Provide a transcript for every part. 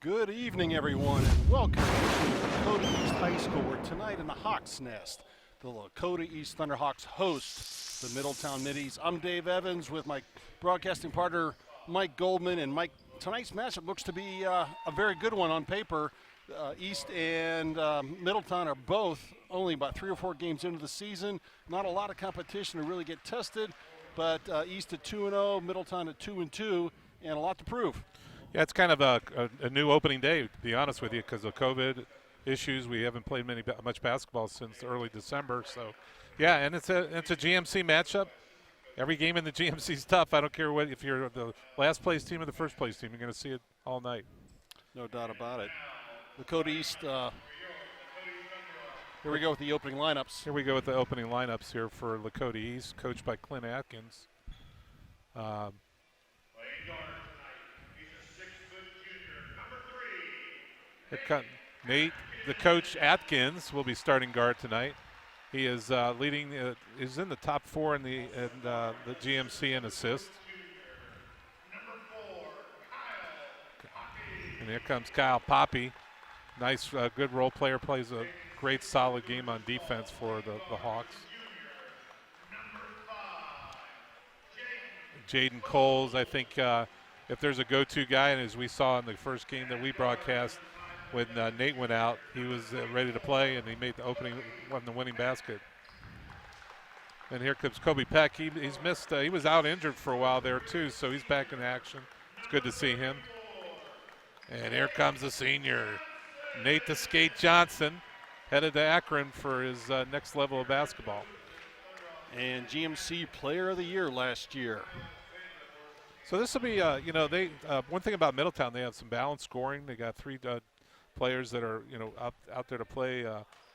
Good evening, everyone, and welcome to Lakota East High School, where tonight in the Hawk's Nest, the Lakota East Thunderhawks host the Middletown Middies. I'm Dave Evans with my broadcasting partner, Mike Goldman. And Mike, tonight's matchup looks to be a very good one on paper. East and Middletown are both only about 3 or 4 games into the season. Not a lot of competition to really get tested, but East at 2-0, Middletown at 2-2, and a lot to prove. Yeah, it's kind of a new opening day, to be honest with you, because of COVID issues. We haven't played much basketball since early December. So, yeah, and it's a GMC matchup. Every game in the GMC is tough. I don't care if you're the last place team or the first place team. You're going to see it all night. No doubt about it. Lakota East, here we go with the opening lineups. Here we go with the opening lineups here for Lakota East, coached by Clint Atkins. Nate, the coach Atkins, will be starting guard tonight. He is leading. Is in the top 4 in the GMC in assists. And here comes Kyle Poppy. Nice, good role player. Plays a great, solid game on defense for the Hawks. Jaden Coles, I think, if there's a go-to guy, and as we saw in the first game that we broadcast, when Nate went out, he was ready to play, and he made the winning basket. And here comes Kobe Peck. He's missed. He was out injured for a while there too, so he's back in action. It's good to see him. And here comes the senior, Nate the Skate Johnson, headed to Akron for his next level of basketball. And GMC Player of the Year last year. So this will be, one thing about Middletown, they have some balanced scoring. They got 3 players that are, out there to play,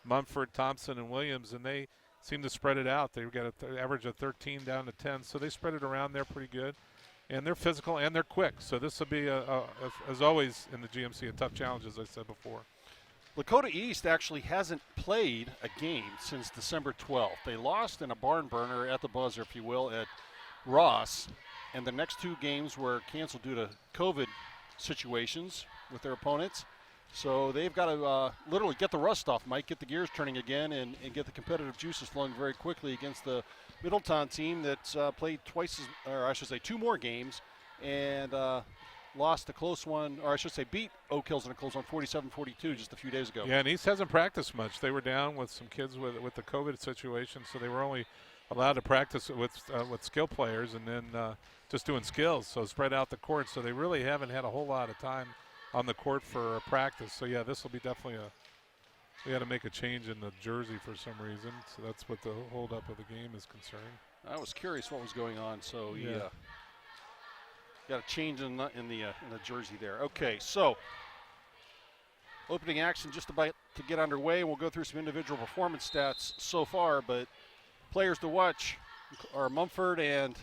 Mumford, Thompson, and Williams, and they seem to spread it out. They've got an average of 13 down to 10, so they spread it around there pretty good. And they're physical and they're quick. So this will be, as always in the GMC, a tough challenge, as I said before. Lakota East actually hasn't played a game since December 12th. They lost in a barn burner at the buzzer, if you will, at Ross. And the next 2 games were canceled due to COVID situations with their opponents. So they've got to literally get the rust off, Mike, get the gears turning again, and get the competitive juices flowing very quickly against the Middletown team that's played 2 more games and lost a close one, or I should say beat Oak Hills in a close one, 47-42, just a few days ago. Yeah, and East hasn't practiced much. They were down with some kids with the COVID situation, so they were only allowed to practice with skill players and then just doing skills, so spread out the court. So they really haven't had a whole lot of time on the court for practice. So yeah, this will be definitely we got to make a change in the jersey for some reason. So that's what the holdup of the game is concerned. I was curious what was going on. So yeah, got a change in the jersey there. Okay, so opening action just about to get underway. We'll go through some individual performance stats so far, but players to watch are Mumford and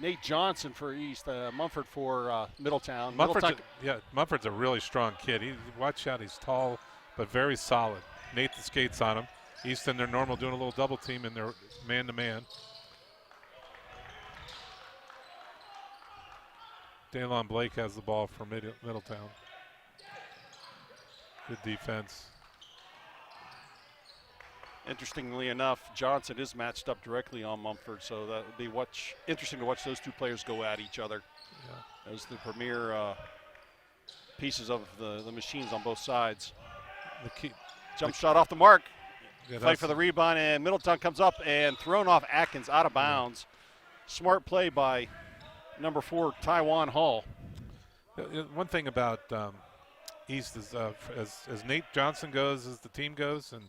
Nate Johnson for East, Mumford for Middletown. Mumford's a really strong kid. Watch out, he's tall but very solid. Nate the Skates on him. East in their normal doing a little double team in their man-to-man. Daylon Blake has the ball for Middletown. Good defense. Interestingly enough, Johnson is matched up directly on Mumford, so that would be interesting to watch those 2 players go at each other as the premier pieces of the machines on both sides. Jump shot off the mark. Fight for the rebound, and Middletown comes up and thrown off Atkins out of bounds. Smart play by number 4, Taiwan Hall. One thing about East is as Nate Johnson goes, as the team goes, and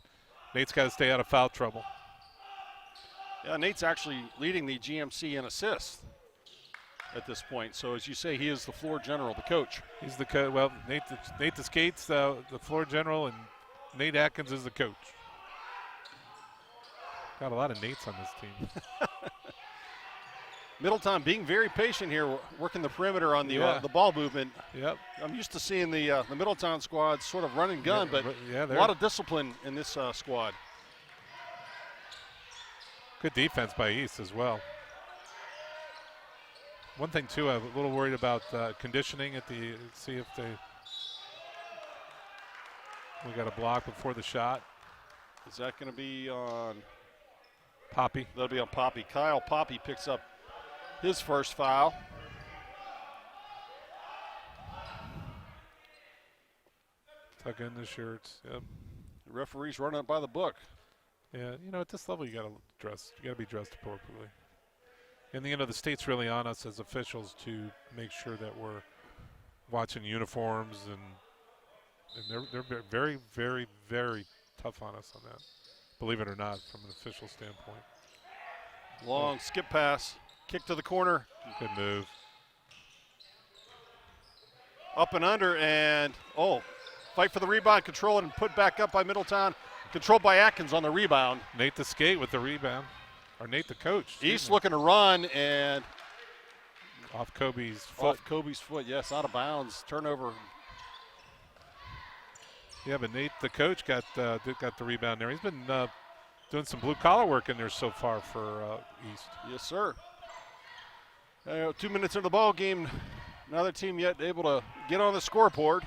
Nate's got to stay out of foul trouble. Yeah, Nate's actually leading the GMC in assists at this point. So as you say, he is the floor general, the coach. He's the coach. Well, Nate the Skates, the floor general, and Nate Atkins is the coach. Got a lot of Nates on this team. Middletown being very patient here, working the perimeter on the ball movement. Yep. I'm used to seeing the Middletown squad sort of run and gun, but a lot of discipline in this squad. Good defense by East as well. One thing too, I'm a little worried about conditioning at see if they We got a block before the shot. Is that going to be on Poppy? That'll be on Poppy. Kyle Poppy picks up his first foul. Tuck in the shirts. Yep. The referee's running it by the book. Yeah, you know, at this level, you got to be dressed appropriately. And the state's really on us as officials to make sure that we're watching uniforms, and they're very, very, very tough on us on that. Believe it or not, from an official standpoint. Long skip pass, kick to the corner. Good move. Up and under, and fight for the rebound, control it, and put back up by Middletown. Controlled by Atkins on the rebound. Nate the skate with the rebound. Or Nate the coach. East looking to run, and off Kobe's foot. Off Kobe's foot, yes, out of bounds. Turnover. Yeah, but Nate the coach got the rebound there. He's been doing some blue-collar work in there so far for East. Yes, sir. 2 minutes into the ball game. Another team yet able to get on the scoreboard.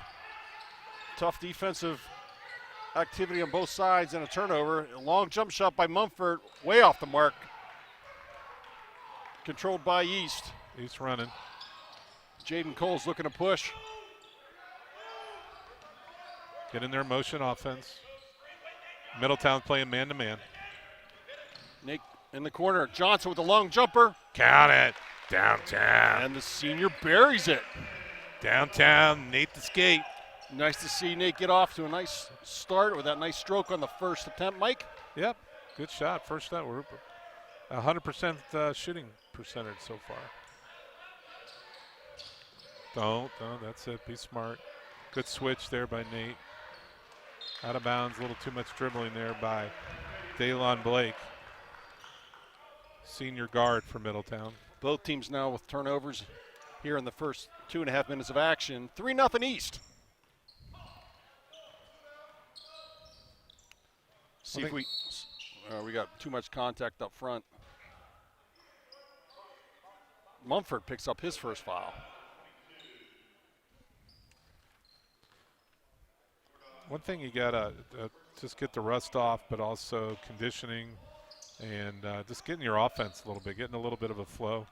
Tough defensive activity on both sides and a turnover. A long jump shot by Mumford, way off the mark. Controlled by East. East running. Jaden Cole's looking to push. Get in their motion offense. Middletown playing man-to-man. Nick in the corner. Johnson with a long jumper. Count it. Downtown. And the senior buries it. Downtown, Nate the skate. Nice to see Nate get off to a nice start with that nice stroke on the first attempt, Mike. Yep, good shot. First shot, we're 100% shooting percentage so far. Don't, that's it. Be smart. Good switch there by Nate. Out of bounds, a little too much dribbling there by Daylon Blake. Senior guard for Middletown. Both teams now with turnovers here in the first 2.5 minutes of action. 3-0 East. See if we got too much contact up front. Mumford picks up his first foul. One thing you gotta just get the rust off, but also conditioning and just getting your offense a little bit, getting a little bit of a flow.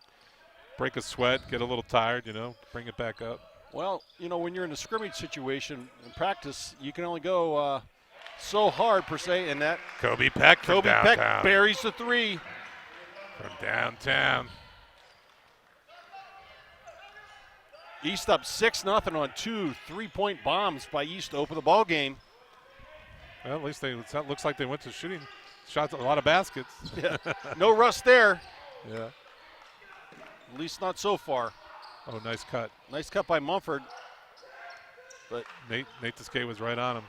Break a sweat, get a little tired, bring it back up. Well, when you're in a scrimmage situation in practice, you can only go so hard per se, and that Kobe Peck buries the three from downtown. East up 6-0 on 2 3-point bombs by East to open the ball game. Well, at least it looks like they went to shooting shots, a lot of baskets. Yeah. No rust there. Yeah. At least not so far. Oh, nice cut. Nice cut by Mumford. But Nate the skate was right on him.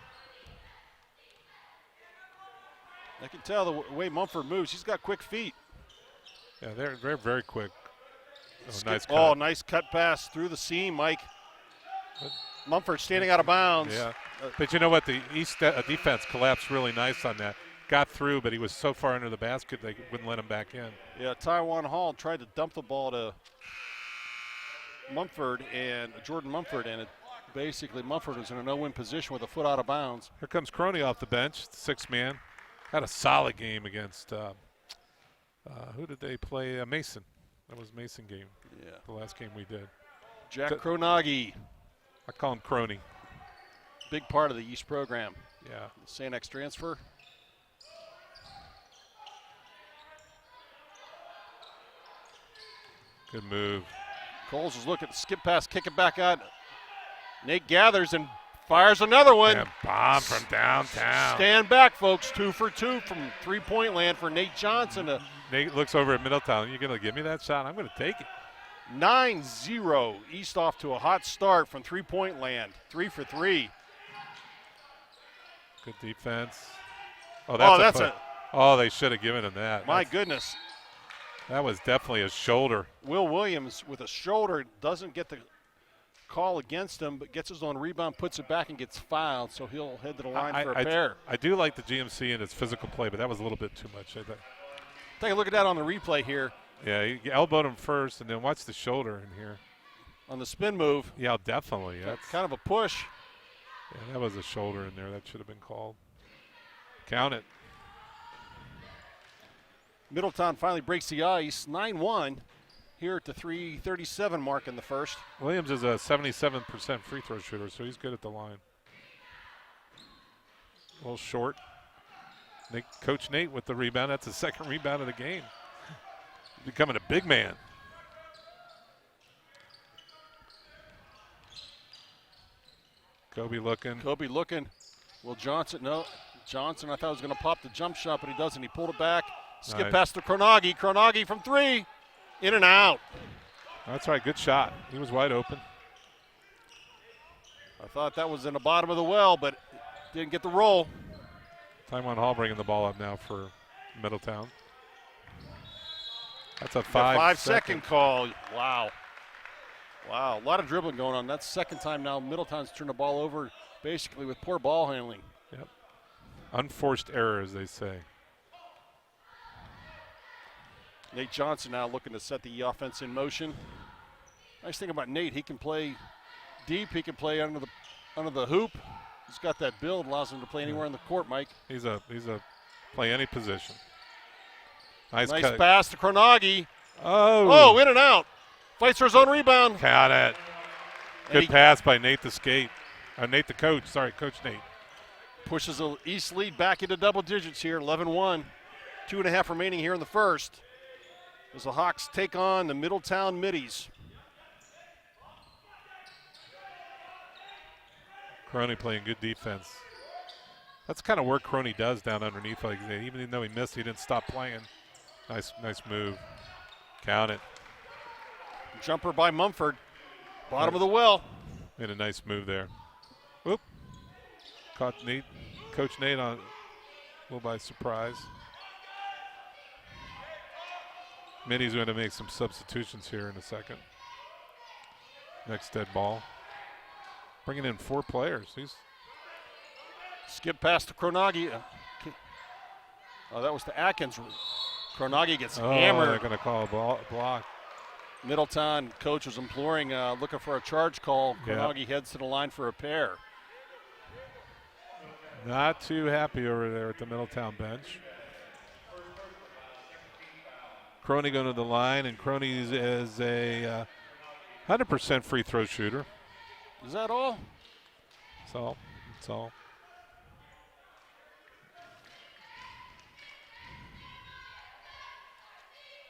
I can tell the way Mumford moves. He's got quick feet. Yeah, they're very quick. Oh, nice cut. Oh, nice cut pass through the seam, Mike. Mumford standing out of bounds. Yeah, but you know what? The East defense collapsed really nice on that. Got through, but he was so far under the basket they wouldn't let him back in. Yeah, Taiwan Hall tried to dump the ball to Mumford and Jordan Mumford, and basically Mumford was in a no-win position with a foot out of bounds. Here comes Croney off the bench, 6-man. Had a solid game against, who did they play? Mason. That was Mason game. Yeah. The last game we did. Jack Kronagi. I call him Croney. Big part of the East program. Yeah. St. X transfer. Good move. Coles is looking to skip pass, kick it back out. Nate gathers and fires another one. Yeah, bomb from downtown. Stand back, folks. 2 for 2 from three-point land for Nate Johnson. Nate looks over at Middletown. You're going to give me that shot? I'm going to take it. 9-0. East off to a hot start from three-point land. 3 for 3. Good defense. Oh, they should have given him that. My goodness. That was definitely a shoulder. Will Williams with a shoulder doesn't get the call against him, but gets his own rebound, puts it back, and gets fouled, so he'll head to the line for a pair. I do like the GMC and its physical play, but that was a little bit too much. Take a look at that on the replay here. Yeah, he elbowed him first, and then watch the shoulder in here. On the spin move. Yeah, definitely. That's kind of a push. Yeah, that was a shoulder in there. That should have been called. Count it. Middletown finally breaks the ice, 9-1 here at the 3:37 mark in the first. Williams is a 77% free throw shooter, so he's good at the line. A little short. Coach Nate with the rebound. That's his second rebound of the game. Becoming a big man. Kobe looking. Will Johnson, no. Johnson, I thought was going to pop the jump shot, but he doesn't. He pulled it back. Skip Nice. past to Kronagi. Kronagi from three. In and out. That's right, good shot. He was wide open. I thought that was in the bottom of the well, but didn't get the roll. Taiwan Hall bringing the ball up now for Middletown. That's a The 5-second call. Wow. Wow, a lot of dribbling going on. That's the second time now Middletown's turned the ball over basically with poor ball handling. Yep. Unforced error, as they say. Nate Johnson now looking to set the offense in motion. Nice thing about Nate, he can play deep. He can play under the hoop. He's got that build, allows him to play anywhere in the court, Mike. He's a play any position. Nice cut. Pass to Kronagi. Oh, In and out. Fights for his own rebound. Count it. Good pass by Nate the skate. Nate the coach. Sorry, Coach Nate. Pushes the East lead back into double digits here, 11-1. 2.5 remaining here in the first. As the Hawks take on the Middletown Middies. Crony playing good defense. That's kind of work Crony does down underneath. Like even though he missed, he didn't stop playing. Nice move. Count it. Jumper by Mumford. Bottom of the well. Made a nice move there. Whoop. Caught Coach Nate on a little by surprise. Middy's going to make some substitutions here in a second. Next dead ball. Bringing in 4 players. Skip past to Kronagi. That was to Atkins. Kronagi gets hammered. They're going to call a block. Middletown coach was imploring, looking for a charge call. Yeah. Kronagi heads to the line for a pair. Not too happy over there at the Middletown bench. Crony going to the line, and Crony is a 100% free throw shooter. Is that all? That's all.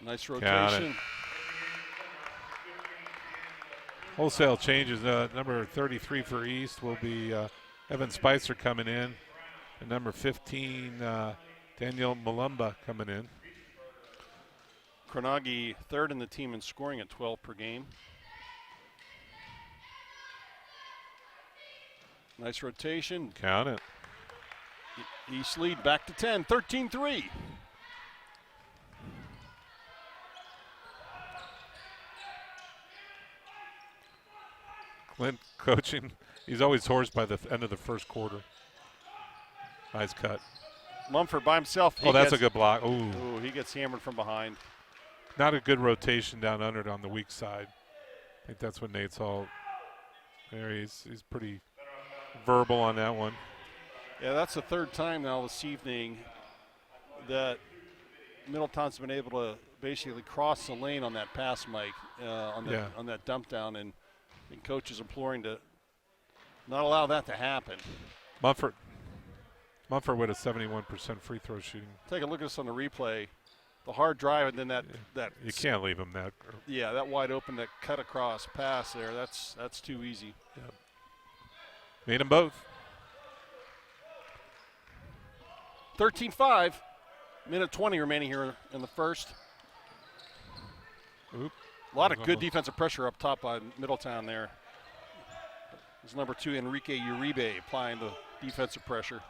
Nice rotation. Wholesale changes. Number 33 for East will be Evan Spicer coming in, and number 15, Daniel Malumba coming in. Kronagi third in the team in scoring at 12 per game. Nice rotation. Count it. East lead back to 10, 13-3. Clint coaching. He's always hoarse by the end of the first quarter. Nice cut. Mumford by himself. That's a good block. Ooh. He gets hammered from behind. Not a good rotation down under on the weak side. I think that's what Nate's all there. He's pretty verbal on that one. Yeah, that's the third time now this evening that Middletown's been able to basically cross the lane on that pass, Mike, on that dump down, and coach is imploring to not allow that to happen. Mumford with a 71% free throw shooting. Take a look at this on the replay. The hard drive and then that you can't leave him that. Yeah, that wide open, that cut across pass there. That's too easy. Yep. Made them both. 13-5. Minute 20 remaining here in the first. Oop. A lot of good defensive pressure up top by Middletown there. There's number 2, Enrique Uribe, applying the defensive pressure.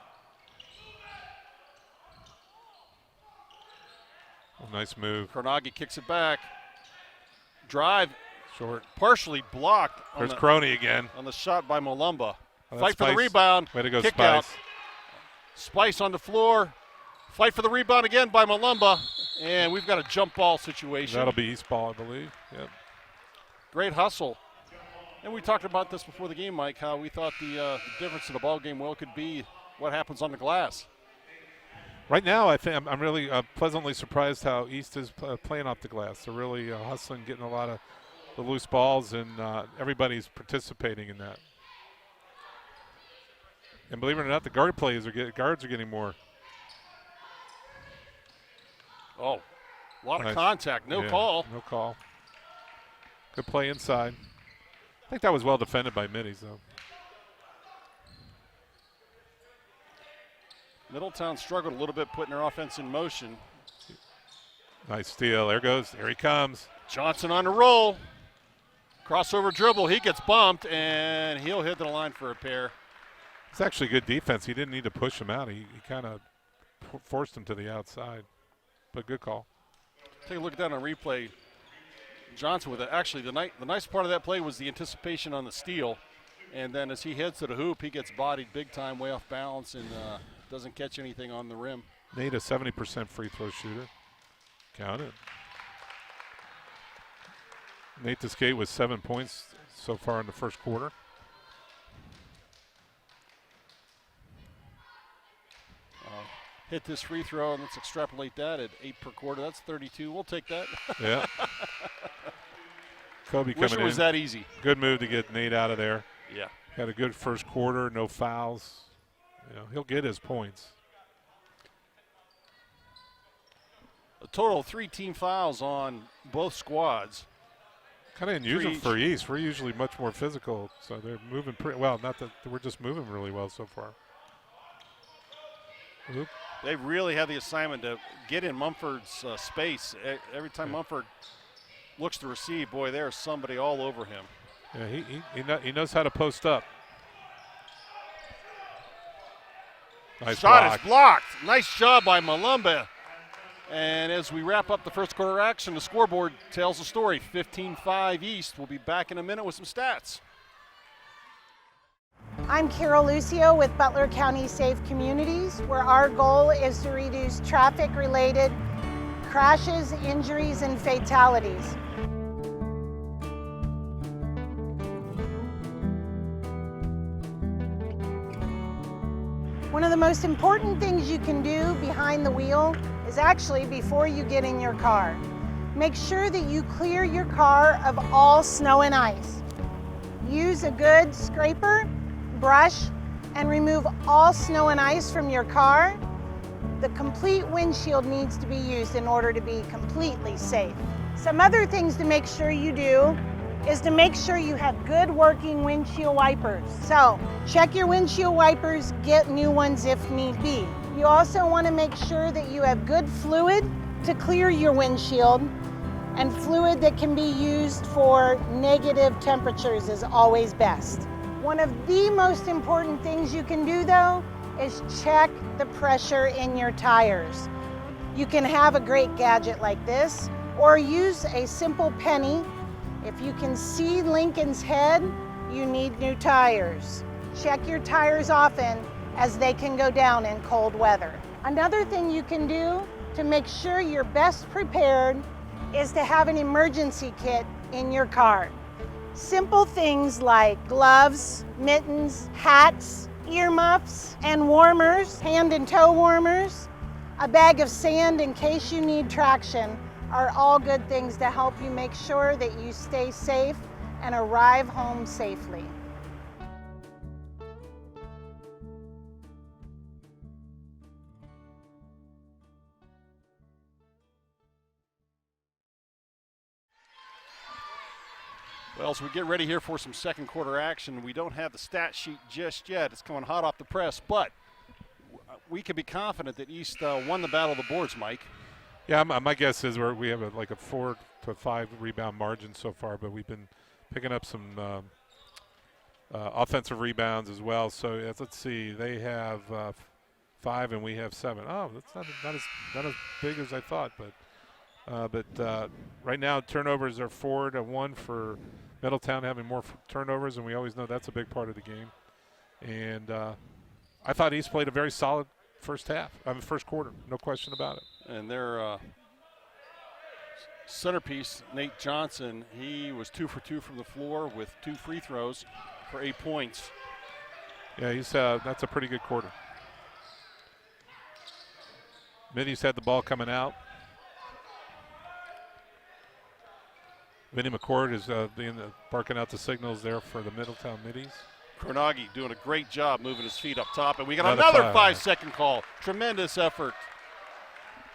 Nice move. Kronagi kicks it back. Drive. Short. Partially blocked. There's Crony again. On the shot by Malumba. Oh, Fight for Spice. the rebound. Way to go, Kick Spice. out. Spice on the floor. Fight for the rebound again by Malumba. And we've got a jump ball situation. That'll be East ball, I believe. Yep. Great hustle And we talked about this before the game, Mike, how we thought the difference in the ball game could be what happens on the glass. Right now, I think I'm really pleasantly surprised how East is playing off the glass. They're really hustling, getting a lot of the loose balls, and everybody's participating in that. And believe it or not, the guards are getting more. Oh, a lot Nice. of contact, no call. No call. Good play inside. I think that was well defended by Middies, though. Middletown struggled a little bit putting their offense in motion. Nice steal. There he comes. Johnson on the roll. Crossover dribble. He gets bumped, and he'll hit the line for a pair. It's actually good defense. He didn't need to push him out. He kind of forced him to the outside. But good call. Take a look at that on replay. Johnson with it. Actually, the nice part of that play was the anticipation on the steal. And then as he heads to the hoop, he gets bodied big time, way off balance, and doesn't catch anything on the rim. Nate, a 70% free throw shooter. Count it. Nate Descate with 7 points so far in the first quarter. Hit this free throw, and let's extrapolate that at 8 per quarter. That's 32. We'll take that. Yeah. Kobe Wish coming it was in. that easy. Good move to get Nate out of there. Yeah. Had a good first quarter, no fouls. He'll get his points. A total of 3 team fouls on both squads. Kind of unusual for East. We're usually much more physical, so they're moving pretty well. Not that we're just moving really well so far. Oop. They really have the assignment to get in Mumford's space. Every time Mumford looks to receive, boy, there's somebody all over him. Yeah, he knows how to post up. Nice Shot block. is blocked. Nice job by Malumba. And as we wrap up the first quarter action, the scoreboard tells the story. 15-5 East. We'll be back in a minute with some stats. I'm Carol Lucio with Butler County Safe Communities, where our goal is to reduce traffic-related crashes, injuries, and fatalities. One of the most important things you can do behind the wheel is actually before you get in your car. Make sure that you clear your car of all snow and ice. Use a good scraper, brush, and remove all snow and ice from your car. The complete windshield needs to be used in order to be completely safe. Some other things to make sure you do is to make sure you have good working windshield wipers. So check your windshield wipers, get new ones if need be. You also want to make sure that you have good fluid to clear your windshield, and fluid that can be used for negative temperatures is always best. One of the most important things you can do though is check the pressure in your tires. You can have a great gadget like this or use a simple penny. If you can see Lincoln's head, you need new tires. Check your tires often as they can go down in cold weather. Another thing you can do to make sure you're best prepared is to have an emergency kit in your car. Simple things like gloves, mittens, hats, earmuffs, and warmers, hand and toe warmers, a bag of sand in case you need traction are all good things to help you make sure that you stay safe and arrive home safely. Well, as we get ready here for some second quarter action, we don't have the stat sheet just yet. It's coming hot off the press, but we can be confident that East won the battle of the boards, Mike. Yeah, my guess is we have a 4 to 5 rebound margin so far, but we've been picking up some offensive rebounds as well. So let's see, they have 5 and we have 7. Oh, that's not as big as I thought, but right now turnovers are 4 to 1 for Middletown, having more turnovers, and we always know that's a big part of the game. And I thought East played a very solid first quarter, no question about it. And they're centerpiece, Nate Johnson, he was 2 for 2 from the floor with 2 free throws for 8 points. Yeah, that's a pretty good quarter. Middy's had the ball coming out. Vinny McCord is barking out the signals there for the Middletown Middies. Kronagi doing a great job moving his feet up top, and we got Another another 5-second call. Tremendous effort.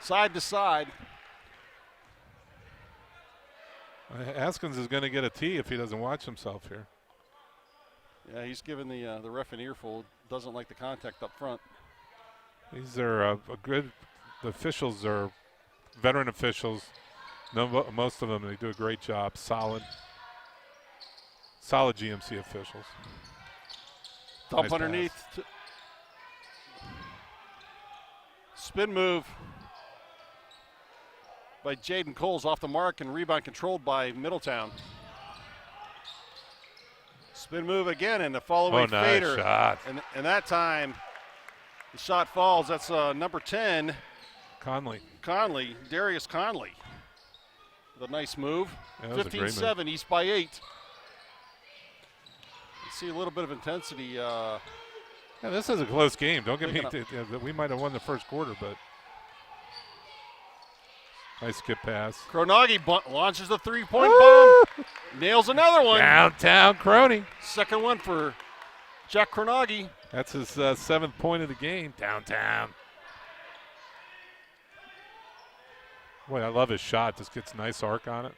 Side to side. Haskins is going to get a tee if he doesn't watch himself here. Yeah, he's giving the ref an earful. Doesn't like the contact up front. These are the officials are veteran officials. Most of them, they do a great job. Solid GMC officials. Dump Nice underneath. Spin move by Jaden Coles off the mark, and rebound controlled by Middletown. Spin move again, and the follow-away fader. Nice shot. And that time, the shot falls. That's number 10, Conley. Darius Conley. With a nice move. Yeah, that was a great 15-7, East by 8. You see a little bit of intensity. Yeah, this is a close game. Don't get me. We might have won the first quarter, but nice skip pass. Kronagi launches the three-point bomb. Nails another one. Downtown Crony. Second one for Jack Kronagi. That's his 7th point of the game. Downtown. Boy, I love his shot. Just gets nice arc on it.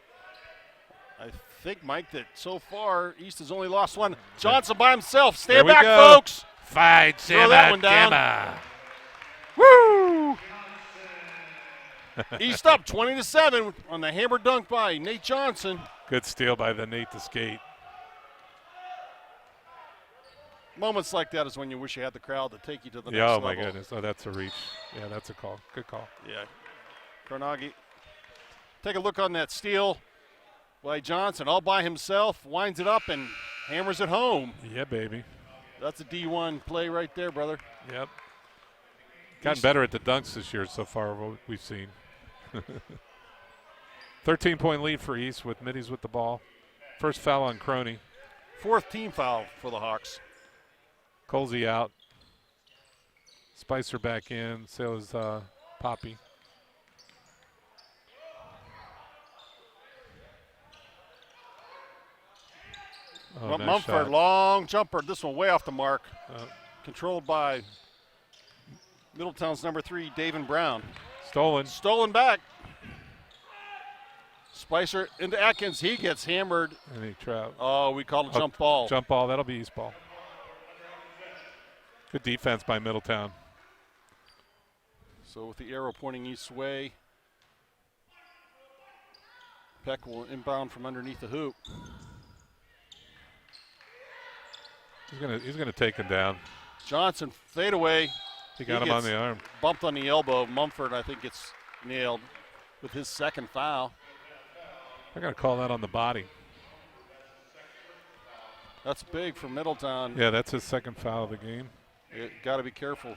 I think, Mike, that so far East has only lost one. Johnson by himself. Stand There we back, go. folks. Fight Throw that one down. Woo! East up 20-7 on the hammer dunk by Nate Johnson. Good steal by the Nate to skate. Moments like that is when you wish you had the crowd to take you to the next Oh, level. my goodness. Oh, that's a reach. Yeah, that's a call. Good call. Yeah. Kronagi. Take a look on that steal by Johnson. All by himself. Winds it up and hammers it home. Yeah, baby. That's a D1 play right there, brother. Yep. Gotten better at the dunks this year so far, what we've seen. 13-point lead for East with Middies with the ball. First foul on Crony. 4th team foul for the Hawks. Colsey out. Spicer back in. So is Poppy. Oh, nice Mumford, shot. long jumper. This one way off the mark. Controlled by Middletown's number 3, David Brown. Stolen. Stolen back. Spicer into Atkins. He gets hammered. And he trapped. Oh, we call it jump ball. Jump ball. That'll be East ball. Good defense by Middletown. So with the arrow pointing East's way, Peck will inbound from underneath the hoop. He's gonna take him down. Johnson fadeaway. He got him on the arm. Bumped on the elbow. Mumford, I think, gets nailed with his 2nd foul. They're gonna call that on the body. That's big for Middletown. Yeah, that's his 2nd foul of the game. Got to be careful.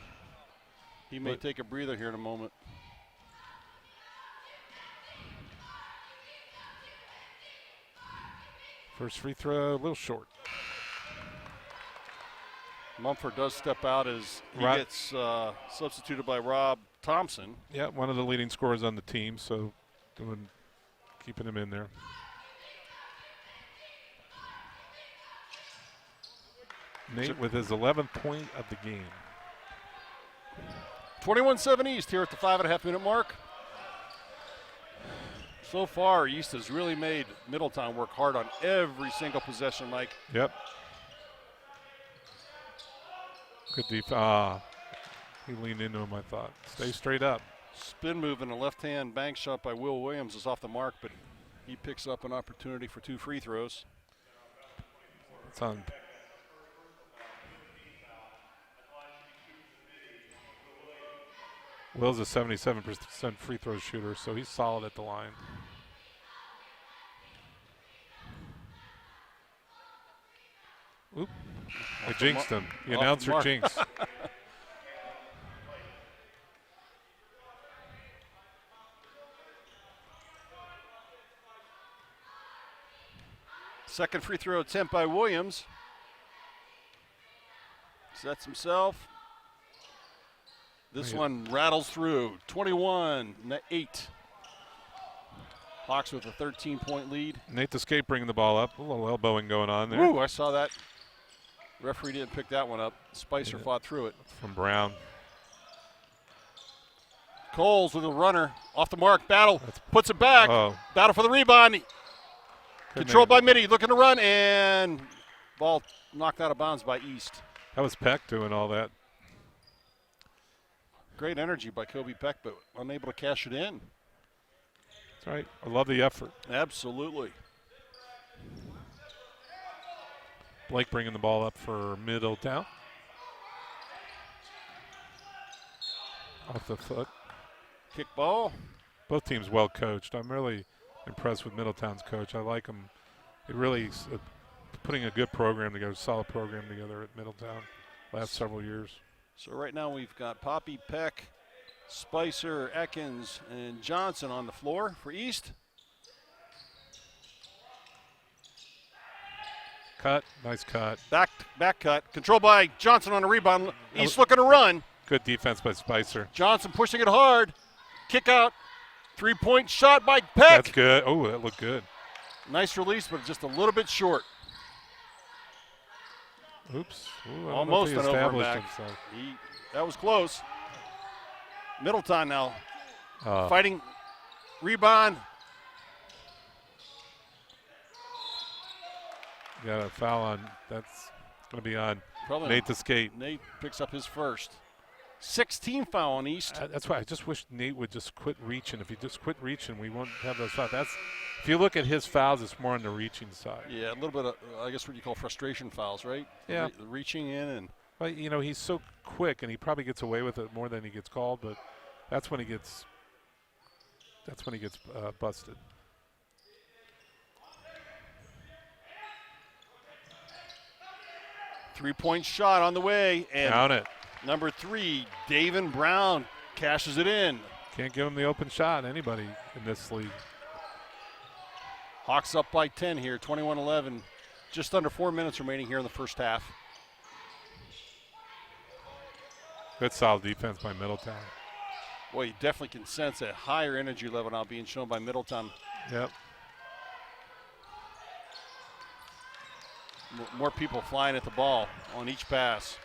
He may take a breather here in a moment. First free throw, a little short. Mumford does step out as he gets substituted by Rob Thompson. Yeah, one of the leading scorers on the team, so keeping him in there. Nate with his 11th point of the game. 21-7 East here at the 5.5-minute mark. So far, East has really made Middletown work hard on every single possession, Mike. Yep. Good defense. He leaned into him, I thought. Stay straight up. Spin move and a left-hand bank shot by Will Williams is off the mark, but he picks up an opportunity for 2 free throws. It's on. Will's a 77% free throw shooter, so he's solid at the line. Oop. I jinxed him. The announcer jinxed. Second free throw attempt by Williams. Sets himself. This one rattles through. 21-8. Hawks with a 13-point lead. Nate the Skate bringing the ball up. A little elbowing going on there. Ooh, I saw that. Referee didn't pick that one up. Spicer fought through it. From Brown. Coles with a runner. Off the mark. Battle. Puts it back. Battle for the rebound. Controlled by Mitty. Looking to run. And ball knocked out of bounds by East. That was Peck doing all that. Great energy by Kobe Peck, but unable to cash it in. That's right. I love the effort. Absolutely. Blake bringing the ball up for Middletown. Off the foot. Kick ball. Both teams well coached. I'm really impressed with Middletown's coach. I like him. He really putting a good program together, solid program together at Middletown last several years. So right now we've got Poppy, Peck, Spicer, Ekins, and Johnson on the floor for East. Cut, nice cut. Back cut, controlled by Johnson on the rebound. East looking to run. Good defense by Spicer. Johnson pushing it hard. Kick out, 3-point shot by Peck. That's good. Oh, that looked good. Nice release, but just a little bit short. Oops. Ooh, Almost an over and back. Himself. That was close. Middletown now fighting rebound. Got a foul on. That's going to be on Probably Nate the Skate. Nate picks up his first. 16 foul on East. That's why I just wish Nate would just quit reaching. If he just quit reaching, we won't have those fouls. If you look at his fouls, it's more on the reaching side. Yeah, a little bit of, I guess what you call frustration fouls, right? Yeah. Reaching in and. Well, you know, he's so quick, and he probably gets away with it more than he gets called, but that's when he gets busted. Three-point shot on the way. And count it. Number 3, Davin Brown cashes it in. Can't give him the open shot, anybody in this league. Hawks up by 10 here, 21-11. Just under 4 minutes remaining here in the first half. Good solid defense by Middletown. Boy, you definitely can sense a higher energy level now being shown by Middletown. Yep. More people flying at the ball on each pass.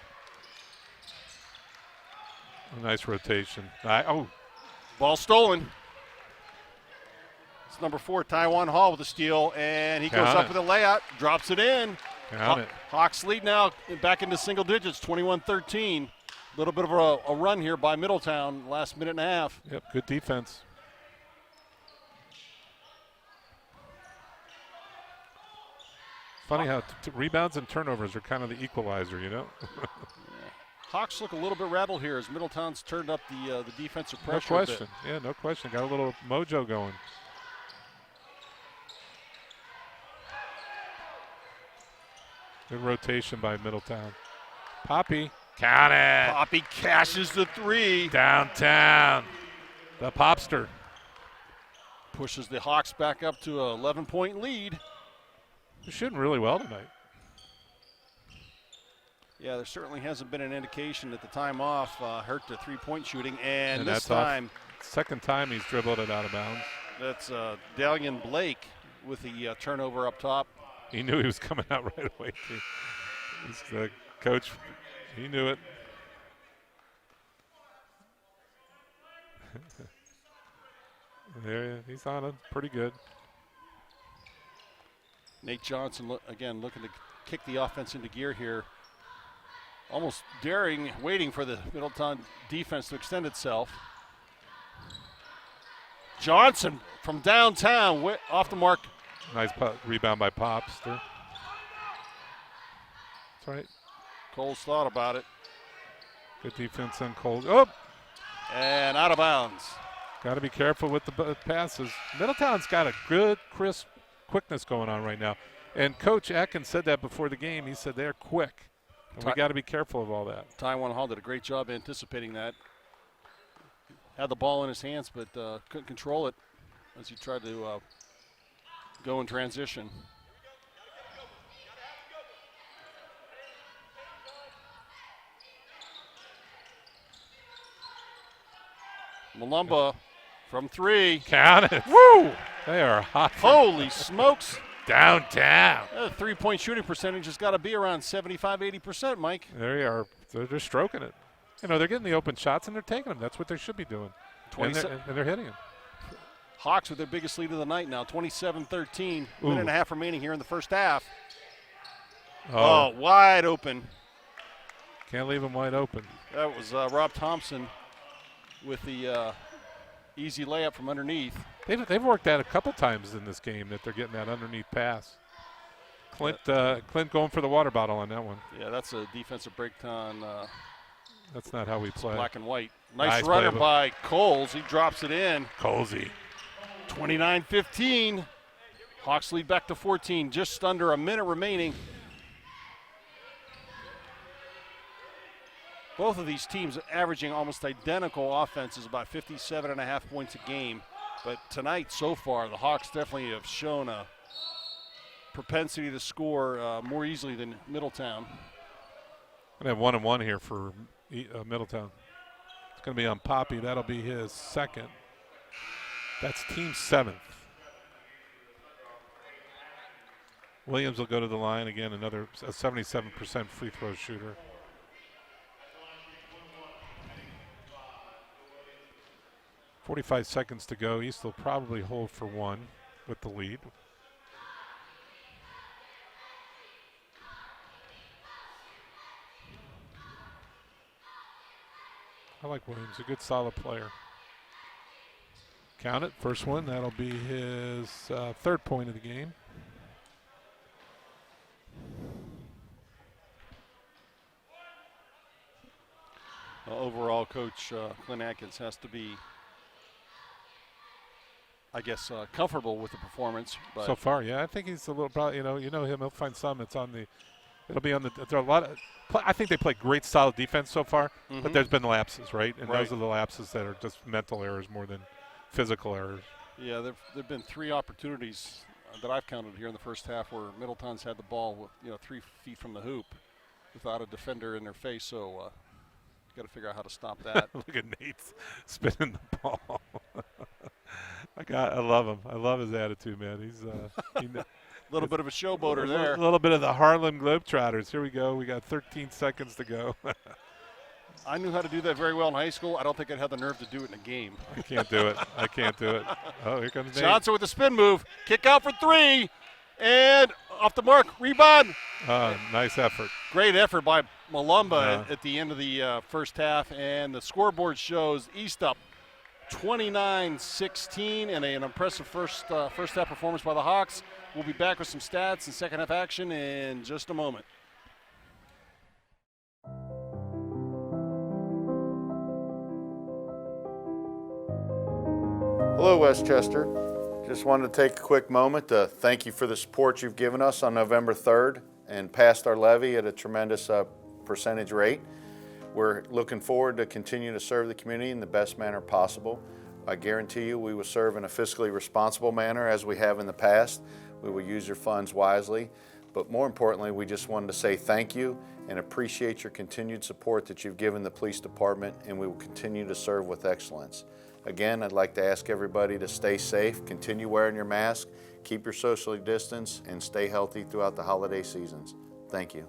A nice rotation. Ball stolen. It's number 4, Taiwan Hall with a steal, and he goes up with a layout, drops it in. Count it. Hawks lead now back into single digits, 21-13. A little bit of a run here by Middletown, last minute and a half. Yep, good defense. Funny how rebounds and turnovers are kind of the equalizer, you know? Yeah. Hawks look a little bit rattled here as Middletown's turned up the defensive pressure. No question. Yeah, no question. Got a little mojo going. Good rotation by Middletown. Poppy. Count it. Poppy cashes the 3. Downtown. The Popster. Pushes the Hawks back up to an 11-point lead. They're shooting really well tonight. Yeah, there certainly hasn't been an indication that the time off hurt the three-point shooting. And this that's time. Second time he's dribbled it out of bounds. That's Dalian Blake with the turnover up top. He knew he was coming out right away. The coach, he knew it. There, he's on it. Pretty good. Nate Johnson, again, looking to kick the offense into gear here. Almost daring, waiting for the Middletown defense to extend itself. Johnson from downtown, off the mark. Nice rebound by Popster. That's right. Cole's thought about it. Good defense on Cole. Oh! And out of bounds. Got to be careful with the passes. Middletown's got a good, crisp quickness going on right now. And Coach Atkins said that before the game. He said they're quick. And we got to be careful of all that. Taiwan Hall did a great job anticipating that. Had the ball in his hands, but couldn't control it as he tried to go in transition. Malumba from 3. Count it. Woo! They are hot. Holy smokes. Downtown. That 3-point shooting percentage has got to be around 75-80%, Mike. There you are. They're stroking it. You know, they're getting the open shots and they're taking them. That's what they should be doing. And they're hitting them. Hawks with their biggest lead of the night now, 27-13. Minute and a half remaining here in the first half. Oh, wide open. Can't leave them wide open. That was Rob Thompson with the easy layup from underneath. They've worked that a couple times in this game that they're getting that underneath pass. Clint going for the water bottle on that one. Yeah, that's a defensive breakdown. That's not how we play. Black and white. Nice runner by Coles. He drops it in. Colesy. 29-15. Hawks lead back to 14. Just under a minute remaining. Both of these teams averaging almost identical offenses, about 57.5 points a game. But tonight, so far, the Hawks definitely have shown a propensity to score more easily than Middletown. Going to have 1-1 here for Middletown. It's going to be on Poppy. That'll be his second. That's team 7th. Williams will go to the line again, another 77% free throw shooter. .45 seconds to go. East will probably hold for 1 with the lead. I like Williams, a good solid player. Count it, first one. That'll be his third point of the game. Overall, Coach Clint Atkins has to be, I guess, comfortable with the performance. But so far, yeah, I think he's a little. Probably, you know him. He'll find some. It's on the. It'll be on the. There are a lot of. I think they play great, solid defense so far. But there's been lapses, right? And those are the lapses that are just mental errors more than physical errors. Yeah, there've been 3 opportunities that I've counted here in the first half where Middleton's had the ball, 3 feet from the hoop, without a defender in their face. So. Got to figure out how to stop that. Look at Nate's spinning the ball. I love him. I love his attitude, man. He's a little bit of a showboater there. A little bit of the Harlem Globetrotters. Here we go. We got 13 seconds to go. I knew how to do that very well in high school. I don't think I'd have the nerve to do it in a game. I can't do it. I can't do it. Oh, here comes Nate. Johnson with the spin move. Kick out for 3. And off the mark. Rebound. Nice effort. Great effort by Malumba at the end of the first half. And the scoreboard shows East up 29-16 and an impressive first half performance by the Hawks. We'll be back with some stats and second half action in just a moment. Hello, Westchester. Just wanted to take a quick moment to thank you for the support you've given us on November 3rd and passed our levy at a tremendous percentage rate. We're looking forward to continue to serve the community in the best manner possible. I guarantee you we will serve in a fiscally responsible manner as we have in the past. We will use your funds wisely, but more importantly, we just wanted to say thank you and appreciate your continued support that you've given the police department, and we will continue to serve with excellence. Again, I'd like to ask everybody to stay safe, continue wearing your mask, keep your social distance, and stay healthy throughout the holiday seasons. Thank you.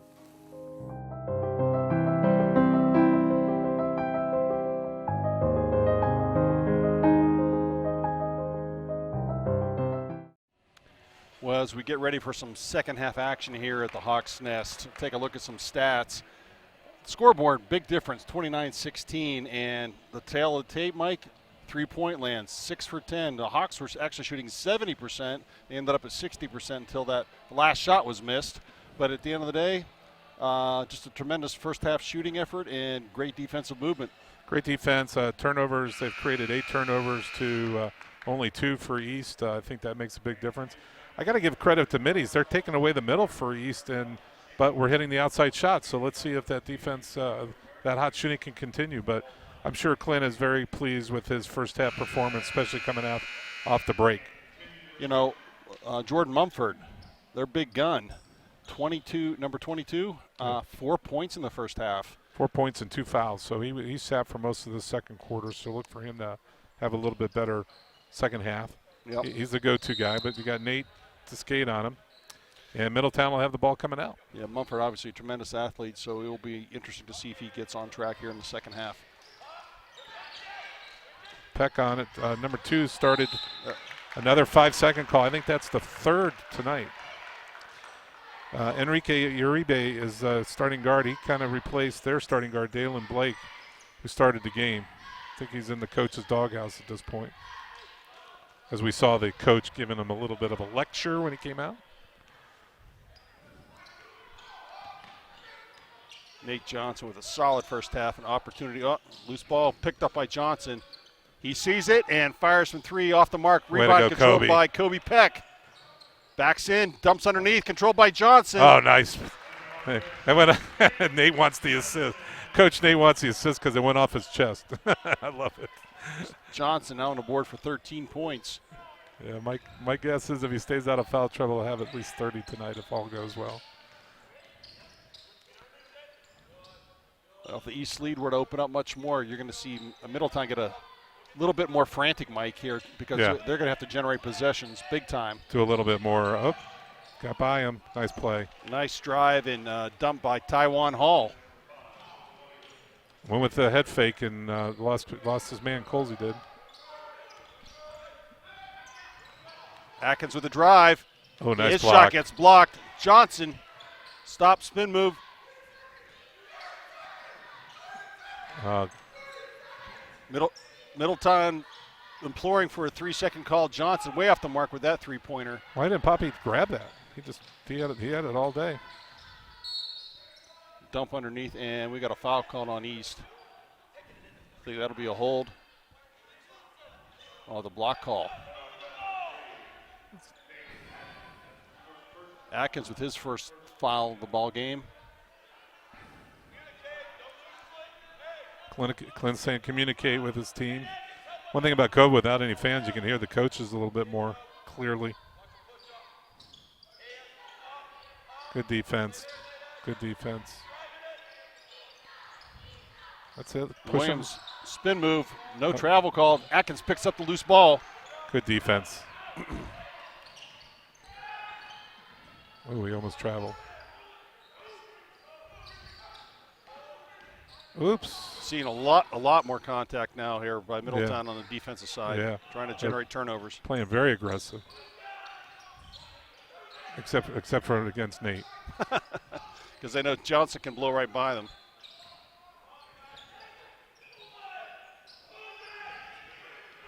Well, as we get ready for some second half action here at the Hawks Nest, take a look at some stats. Scoreboard, big difference, 29-16, and the tail of the tape, Mike, 3-point land, 6 for 10. The Hawks were actually shooting 70%. They ended up at 60% until that last shot was missed. But at the end of the day, just a tremendous first half shooting effort and great defensive movement. Great defense. Turnovers, they've created 8 turnovers to only 2 for East. I think that makes a big difference. I got to give credit to Middies. They're taking away the middle for East, but we're hitting the outside shots. So let's see if that defense, that hot shooting can continue. But I'm sure Clint is very pleased with his first half performance, especially coming out off the break. Jordan Mumford, their big gun, number 22, 4 points in the first half. 4 points and 2 fouls. So he sat for most of the second quarter. So look for him to have a little bit better second half. Yep. He's the go-to guy, but you got Nate to skate on him. And Middletown will have the ball coming out. Yeah, Mumford obviously a tremendous athlete, so it will be interesting to see if he gets on track here in the second half. Peck on it. Number 2 started another 5-second call. I think that's the third tonight. Enrique Uribe is starting guard. He kind of replaced their starting guard, Dalen Blake, who started the game. I think he's in the coach's doghouse at this point. As we saw the coach giving him a little bit of a lecture when he came out. Nate Johnson with a solid first half, an opportunity. Oh, loose ball picked up by Johnson. He sees it and fires from 3 off the mark. Rebound controlled by Kobe Peck. Backs in, dumps underneath, controlled by Johnson. Oh, nice. And when Nate wants the assist. Coach Nate wants the assist because it went off his chest. I love it. Johnson now on the board for 13 points. Yeah, my guess is if he stays out of foul trouble, he'll have at least 30 tonight if all goes well. Well, if the East lead were to open up much more, you're going to see Middletown get a little bit more frantic, Mike, here because they're going to have to generate possessions big time. Do a little bit more. Oh, got by him. Nice play. Nice drive and dump by Taiwan Hall. Went with the head fake and lost his man. Colsey did. Atkins with a drive. Oh, nice His block. shot gets blocked. Johnson, stop, spin move. Middletown imploring for a 3-second call. Johnson way off the mark with that 3-pointer. Why didn't Poppy grab that? He had it all day. Dump underneath, and we got a foul called on East. I think that'll be a hold. Oh, the block call. Atkins with his first foul of the ball game. Clint's saying communicate with his team. One thing about Cove, without any fans, you can hear the coaches a little bit more clearly. Good defense. Good defense. That's it. Push Williams, spin move, no travel called. Atkins picks up the loose ball. Good defense. Oh, he almost traveled. Oops. Seeing a lot more contact now here by Middletown on the defensive side. Yeah. Trying to generate turnovers. Playing very aggressive. Except for against Nate. Because they know Johnson can blow right by them.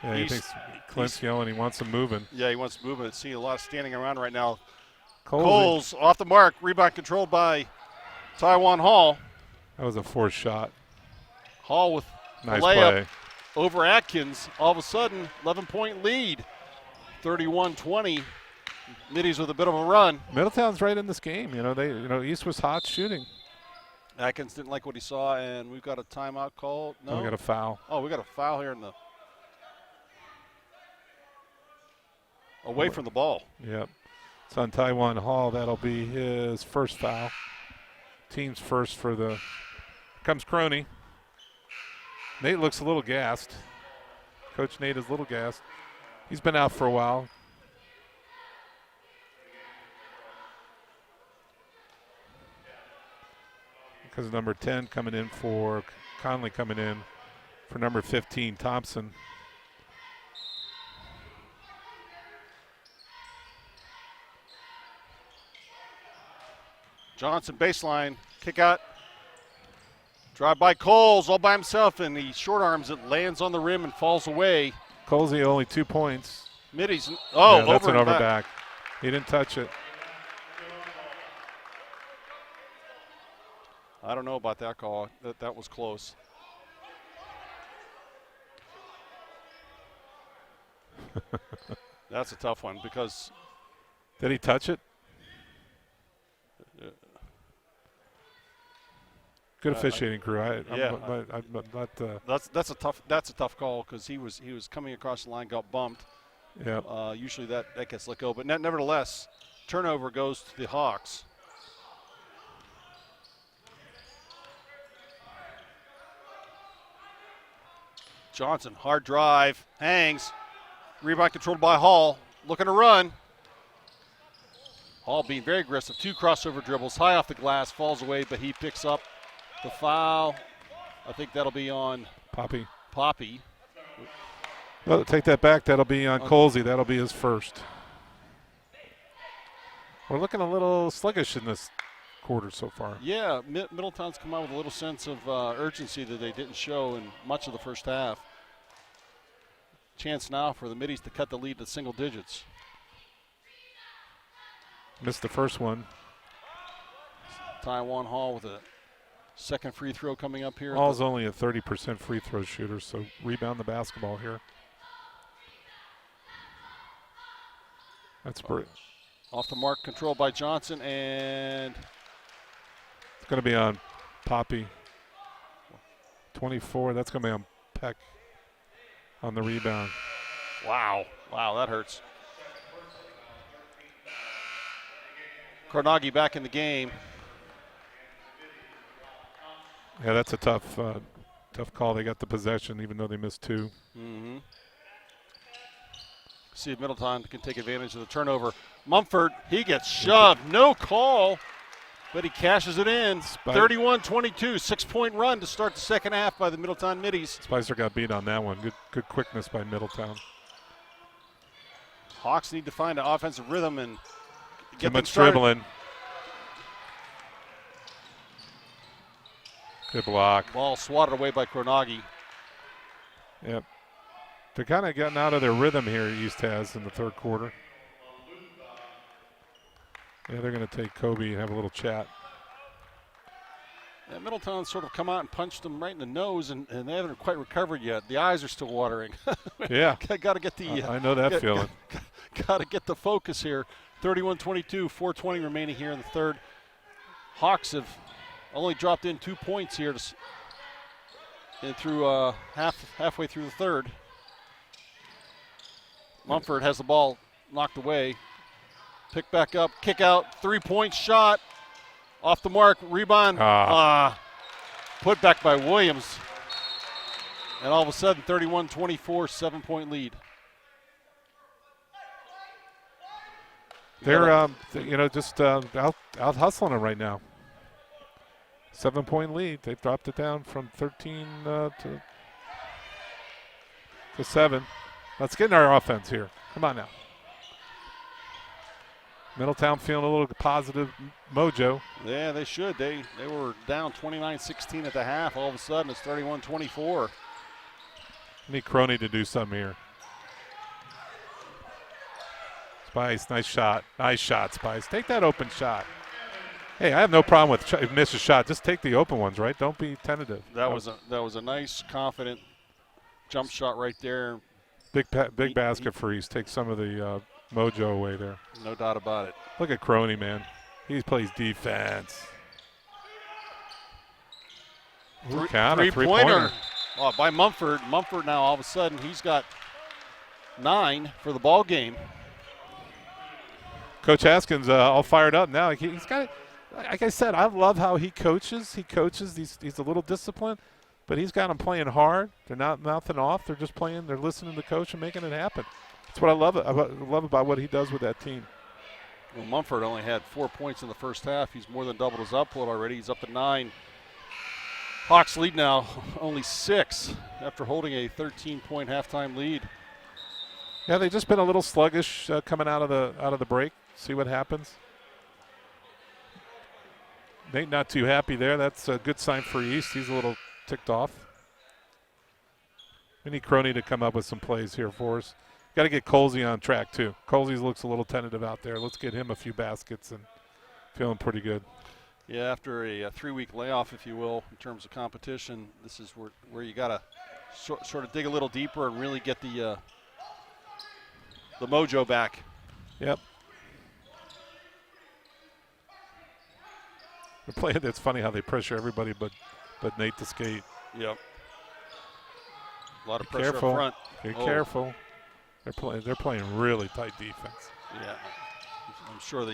Yeah, he thinks Clint's yelling. He wants him moving. Yeah, he wants movement. Seeing a lot of standing around right now. Colsey. Coles off the mark. Rebound controlled by Taiwan Hall. That was a forced shot. Hall with Nice a layup play. over Atkins. All of a sudden, 11-point lead. 31-20. Middies with a bit of a run. Middletown's right in this game. East was hot shooting. Atkins didn't like what he saw, and we've got a timeout call. No, We got a foul. Oh, we got a foul here in the away from the ball. Yep. It's on Taiwan Hall. That'll be his first foul. Team's first for the. Comes Crony. Nate looks a little gassed. Coach Nate is a little gassed. He's been out for a while. Because number 10 coming in for Conley coming in for number 15, Thompson. Johnson baseline, kick out. Drive by Coles all by himself, and he short arms it, lands on the rim and falls away. Colsey only 2 points. Middies, Yeah, that's over an and over back. back. He didn't touch it. I don't know about that call. That was close. That's a tough one because. Did he touch it? Good officiating crew. I'm not. That's a tough call because he was coming across the line, got bumped. Yeah. Usually that gets let go, but nevertheless, turnover goes to the Hawks. Johnson, hard drive, hangs. Rebound controlled by Hall, looking to run. Hall being very aggressive. 2 crossover dribbles, high off the glass, falls away, but he picks up the foul. I think that'll be on Poppy. Well, take that back. That'll be on Colsey. That'll be his first. We're looking a little sluggish in this quarter so far. Yeah, Middletown's come out with a little sense of urgency that they didn't show in much of the first half. Chance now for the Middies to cut the lead to single digits. Missed the first one. Taiwan Hall with a second free throw coming up here. Hall's only a 30% free throw shooter, so rebound the basketball here. That's great. Off the mark, controlled by Johnson, and it's going to be on Poppy. 24, that's going to be on Peck on the rebound. Wow, that hurts. Carnegie back in the game. Yeah, that's a tough call. They got the possession even though they missed 2. Mm-hmm. See if Middletown can take advantage of the turnover. Mumford, he gets shoved. No call, but he cashes it in. 31-22, 6-point run to start the second half by the Middletown Middies. Spicer got beat on that one. Good quickness by Middletown. Hawks need to find an offensive rhythm and Too get much them started. dribbling. Good block. Ball swatted away by Carnegie. Yep. They're kind of getting out of their rhythm here, East has, in the third quarter. Yeah, they're going to take Kobe and have a little chat. Yeah, Middletown sort of come out and punched them right in the nose, and they haven't quite recovered yet. The eyes are still watering. Yeah. Got to get the. I know that feeling. Got to get the focus here. 31-22, 4:20 remaining here in the third. Hawks have only dropped in 2 points here through halfway through the third. Mumford has the ball knocked away. Pick back up, kick out, 3-point shot. Off the mark, rebound. Put back by Williams. And all of a sudden, 31-24, 7-point lead. They're, just out hustling them right now. 7-point lead. They've dropped it down from 13 to 7. Let's get in our offense here. Come on now. Middletown feeling a little positive mojo. Yeah, they should. They were down 29-16 at the half. All of a sudden, it's 31-24. Need Crony to do something here. Spice, nice shot. Nice shot, Spice. Take that open shot. Hey, I have no problem with miss a shot. Just take the open ones, right? Don't be tentative. That was a nice, confident jump shot right there. Big basket for East. Take some of the mojo away there. No doubt about it. Look at Crony, man. He plays defense. Three-pointer. Oh, by Mumford. Mumford now all of a sudden he's got 9 for the ball game. Coach Haskins all fired up now. He's got, like I said, I love how he coaches. He's a little disciplined, but he's got them playing hard. They're not mouthing off. They're just playing. They're listening to the coach and making it happen. That's what I love about what he does with that team. Well, Mumford only had 4 points in the first half. He's more than doubled his output already. He's up to 9. Hawks lead now only 6 after holding a 13-point halftime lead. Yeah, they've just been a little sluggish coming out of the break. See what happens. Nate not too happy there. That's a good sign for East. He's a little ticked off. We need Crony to come up with some plays here for us. Got to get Colsey on track too. Colsey looks a little tentative out there. Let's get him a few baskets and feeling pretty good. Yeah, after a 3-week layoff, if you will, in terms of competition, this is where you got to sort of dig a little deeper and really get the mojo back. Yep. They're playing. It's funny how they pressure everybody but Nate to skate. Yep. A lot of pressure up front. Be careful. They're playing really tight defense. Yeah. I'm sure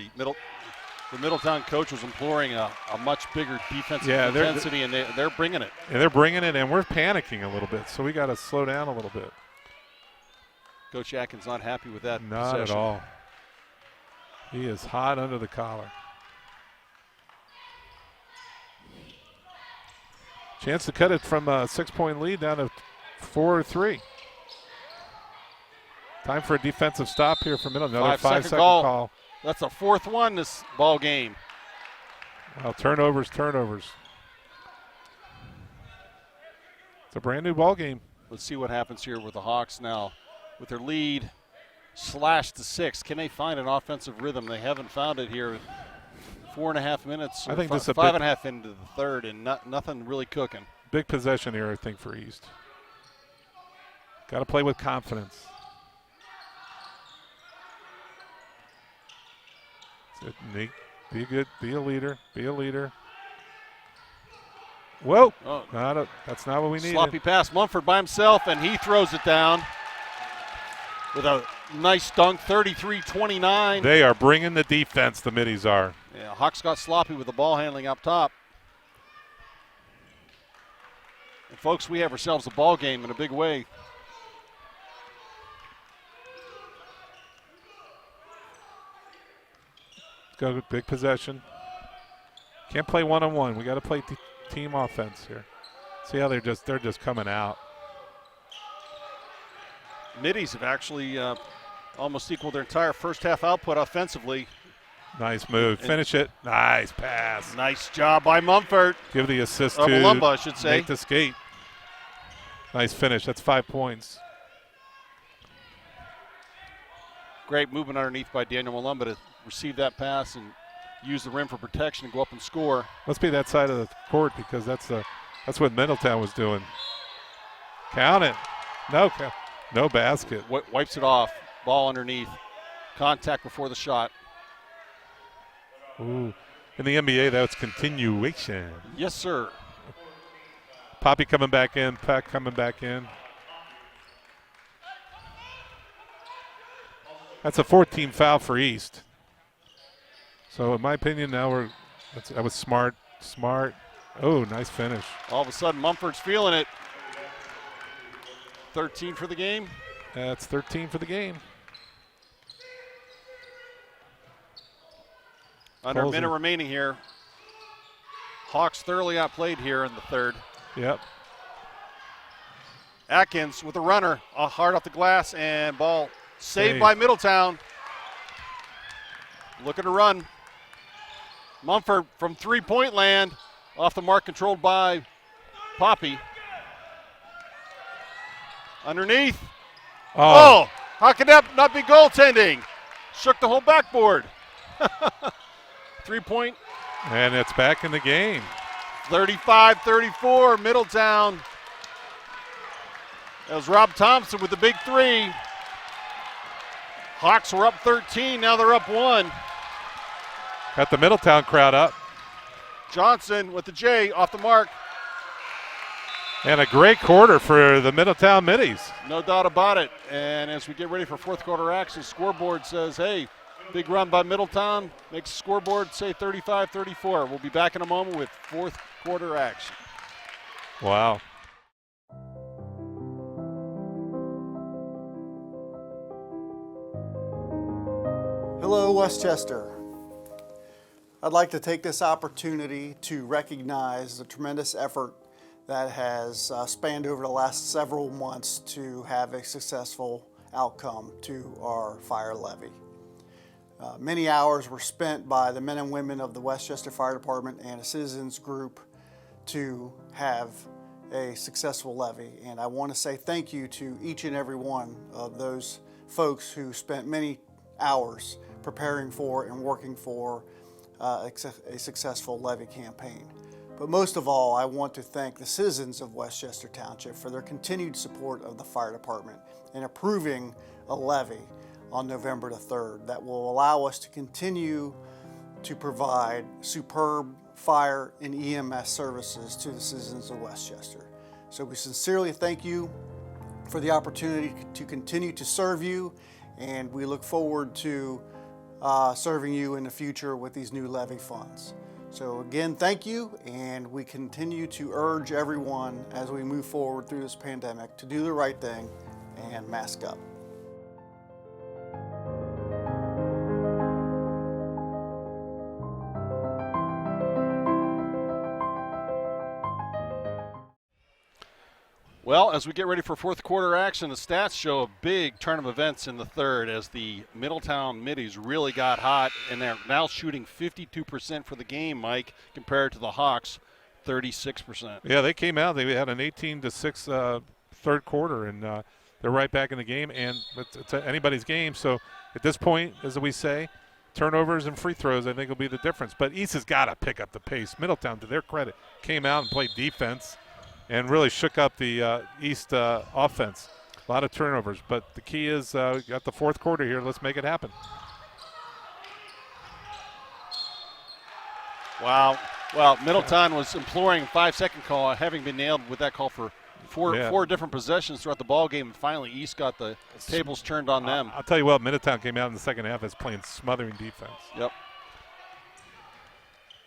The Middletown coach was imploring a much bigger defensive intensity, and they're bringing it. And they're bringing it, and we're panicking a little bit, so we got to slow down a little bit. Coach Atkins not happy with that Not possession. at all. He is hot under the collar. Chance to cut it from a 6-point lead down to 4-3. Time for a defensive stop here for Middletown. Another 5-second call. That's the fourth one this ball game. Well, turnovers. It's a brand new ball game. Let's see what happens here with the Hawks now. With their lead slashed to 6. Can they find an offensive rhythm? They haven't found it here. 4.5 minutes. I think this is 5.5 into the third, and nothing really cooking. Big possession here, I think, for East. Got to play with confidence. That's it, Nate. Be good. Be a leader. Whoa. Oh. That's not what we needed. Sloppy pass. Mumford by himself, and he throws it down with a nice dunk, 33-29. They are bringing the defense, the Middies are. Yeah, Hawks got sloppy with the ball handling up top. And folks, we have ourselves a ball game in a big way. Go big possession. Can't play one-on-one. We got to play team offense here. See how they're just coming out. Middies have actually almost equaled their entire first half output offensively. Nice move. Finish it. Nice pass. Nice job by Mumford. Give the assist to Lumba, I should say. Nate the skate. Nice finish. That's 5 points. Great movement underneath by Daniel Malumba to receive that pass and use the rim for protection and go up and score. Must be that side of the court because that's what Middletown was doing. Count it. No basket. Wipes it off. Ball underneath. Contact before the shot. Ooh. In the NBA, that's continuation. Yes, sir. Poppy coming back in. Peck coming back in. That's a 14 foul for East. So in my opinion, now that was smart. Oh, nice finish. All of a sudden, Mumford's feeling it. 13 for the game. That's 13 for the game. Under a minute remaining here. Hawks thoroughly outplayed here in the third. Yep. Atkins with a runner, hard off the glass, and ball saved by Middletown. Looking to run. Mumford from three-point land, off the mark, controlled by Poppy. Underneath. Oh, how could that not be goaltending? Shook the whole backboard. 3-point. And it's back in the game. 35-34, Middletown. That was Rob Thompson with the big three. Hawks were up 13, now they're up 1. Got the Middletown crowd up. Johnson with the J off the mark. And a great quarter for the Middletown Middies. No doubt about it. And as we get ready for fourth quarter action, scoreboard says, hey, big run by Middletown. Makes the scoreboard say 35-34. We'll be back in a moment with fourth quarter action. Wow. Hello, Westchester. I'd like to take this opportunity to recognize the tremendous effort that has spanned over the last several months to have a successful outcome to our fire levy. Many hours were spent by the men and women of the Westchester Fire Department and a citizens group to have a successful levy. And I want to say thank you to each and every one of those folks who spent many hours preparing for and working for a successful levy campaign. But most of all, I want to thank the citizens of Westchester Township for their continued support of the fire department in approving a levy on November the 3rd that will allow us to continue to provide superb fire and EMS services to the citizens of Westchester. So we sincerely thank you for the opportunity to continue to serve you, and we look forward to serving you in the future with these new levy funds. So again, thank you, and we continue to urge everyone as we move forward through this pandemic to do the right thing and mask up. Well, as we get ready for fourth quarter action, the stats show a big turn of events in the third as the Middletown Middies really got hot, and they're now shooting 52% for the game, Mike, compared to the Hawks, 36%. Yeah, they came out. They had an 18-6 third quarter, and they're right back in the game, and it's anybody's game. So at this point, as we say, turnovers and free throws, I think, will be the difference. But East has got to pick up the pace. Middletown, to their credit, came out and played defense and really shook up the East offense. A lot of turnovers, but the key is we got the fourth quarter here. Let's make it happen. Wow. Well, Middletown was imploring 5-second call, having been nailed with that call for four different possessions throughout the ball game, and finally East got the tables turned on them. I'll tell you what, Middletown came out in the second half as playing smothering defense. Yep.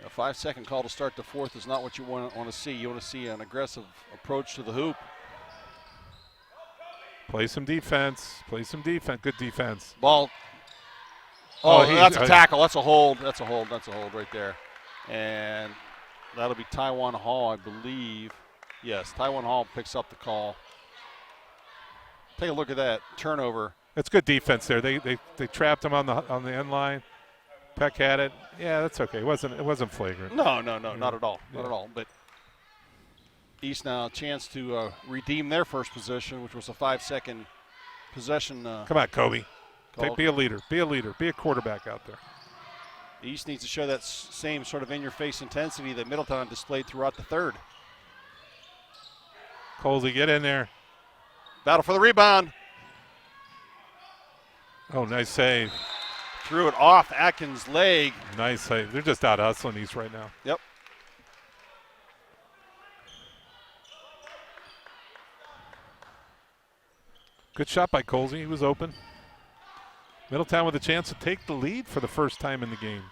A 5-second call to start the fourth is not what you want to see. You want to see an aggressive approach to the hoop. Play some defense. Play some defense. Good defense. Ball. Oh, that's a tackle. That's a hold. That's a hold. That's a hold right there. And that'll be Taiwan Hall, I believe. Yes, Taiwan Hall picks up the call. Take a look at that turnover. It's good defense there. They trapped him on the end line. Peck had it. Yeah, that's okay. It wasn't flagrant. No, not at all. Not at all. But East now a chance to redeem their first possession, which was a 5-second possession. Come on, Kobe. Be a leader. Be a leader. Be a quarterback out there. East needs to show that same sort of in-your-face intensity that Middletown displayed throughout the third. Colsey, get in there. Battle for the rebound. Oh, nice save. Threw it off Atkins' leg. Nice save. They're just out hustling East right now. Yep. Good shot by Colsey. He was open. Middletown with a chance to take the lead for the first time in the game.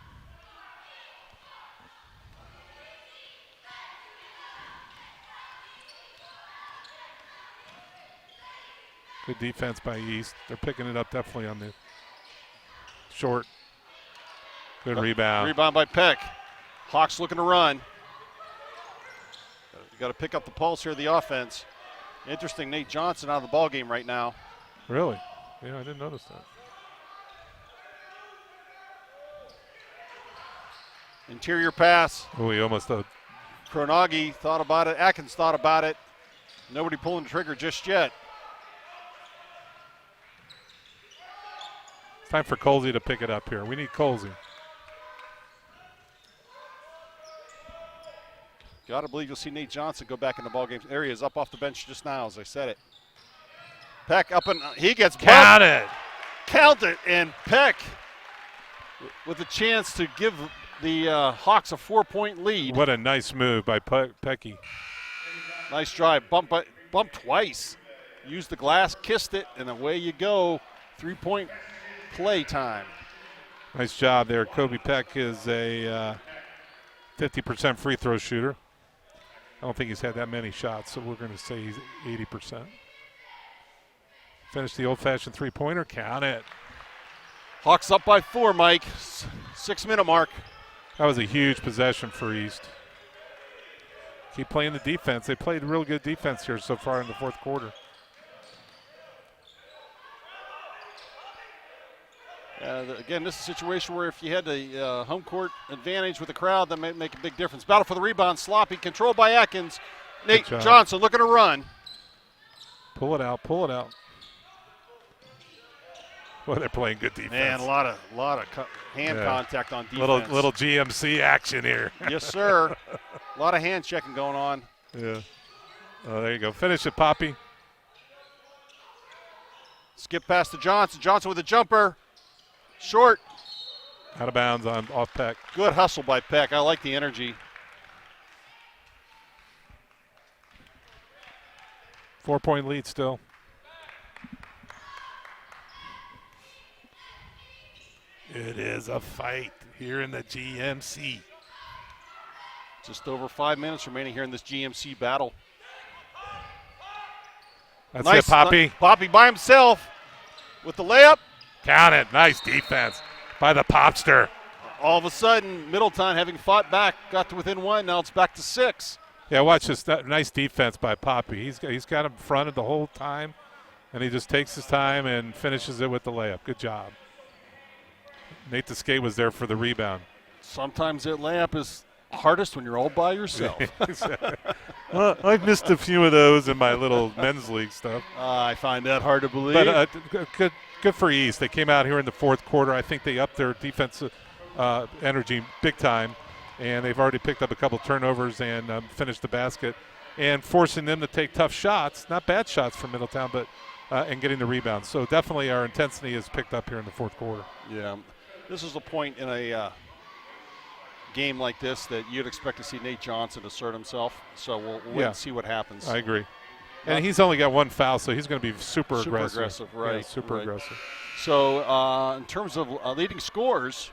Good defense by East. They're picking it up definitely on the short. Good rebound. Rebound by Peck. Hawks looking to run. You got to pick up the pulse here of the offense. Interesting, Nate Johnson out of the ball game right now. Really? Yeah, I didn't notice that. Interior pass. Oh, he almost Kronagi thought about it. Atkins thought about it. Nobody pulling the trigger just yet. It's time for Colsey to pick it up here. We need Colsey. Got to believe you'll see Nate Johnson go back in the ball game. There he is, up off the bench just now, as I said it. Peck up and he gets bumped. Count it. Count it, and Peck with a chance to give the Hawks a 4-point lead. What a nice move by Pecky. Nice drive, bump twice. Used the glass, kissed it, and away you go. 3-point play time. Nice job there. Kobe Peck is a 50% free throw shooter. I don't think he's had that many shots, so we're going to say he's 80%. Finish the old-fashioned three-pointer. Count it. Hawks up by 4, Mike. 6-minute mark. That was a huge possession for East. Keep playing the defense. They played real good defense here so far in the fourth quarter. Again, this is a situation where if you had the home court advantage with the crowd, that might make a big difference. Battle for the rebound, sloppy, controlled by Atkins. Nate Johnson looking to run. Pull it out, pull it out. Well, they're playing good defense. Man, a lot of hand contact on defense. Little GMC action here. Yes, sir. A lot of hand checking going on. Yeah. Oh, there you go. Finish it, Poppy. Skip past to Johnson. Johnson with a jumper. Short. Out of bounds off Peck. Good hustle by Peck. I like the energy. 4-point lead still. It It is a fight here in the GMC. Just over 5 minutes remaining here in this GMC battle. That's Nice, it, Poppy. Poppy by himself with the layup. Count it. Nice defense by the Popster. All of a sudden, Middletown, having fought back, got to within 1. Now it's back to 6. Yeah, watch this. Nice defense by Poppy. He's got him fronted the whole time, and he just takes his time and finishes it with the layup. Good job. Nate Descate was there for the rebound. Sometimes that layup is hardest when you're all by yourself. Well, I've missed a few of those in my little men's league stuff. I find that hard to believe. But good for East. They came out here in the fourth quarter. I think they upped their defensive energy big time, and they've already picked up a couple turnovers and finished the basket and forcing them to take tough shots, not bad shots from Middletown, but and getting the rebounds. So definitely our intensity is picked up here in the fourth quarter. Yeah, this is a point in a game like this that you'd expect to see Nate Johnson assert himself. So we'll wait and see what happens. I agree. And he's only got 1 foul, so he's going to be super aggressive. Right. Yeah, super aggressive. So in terms of leading scorers,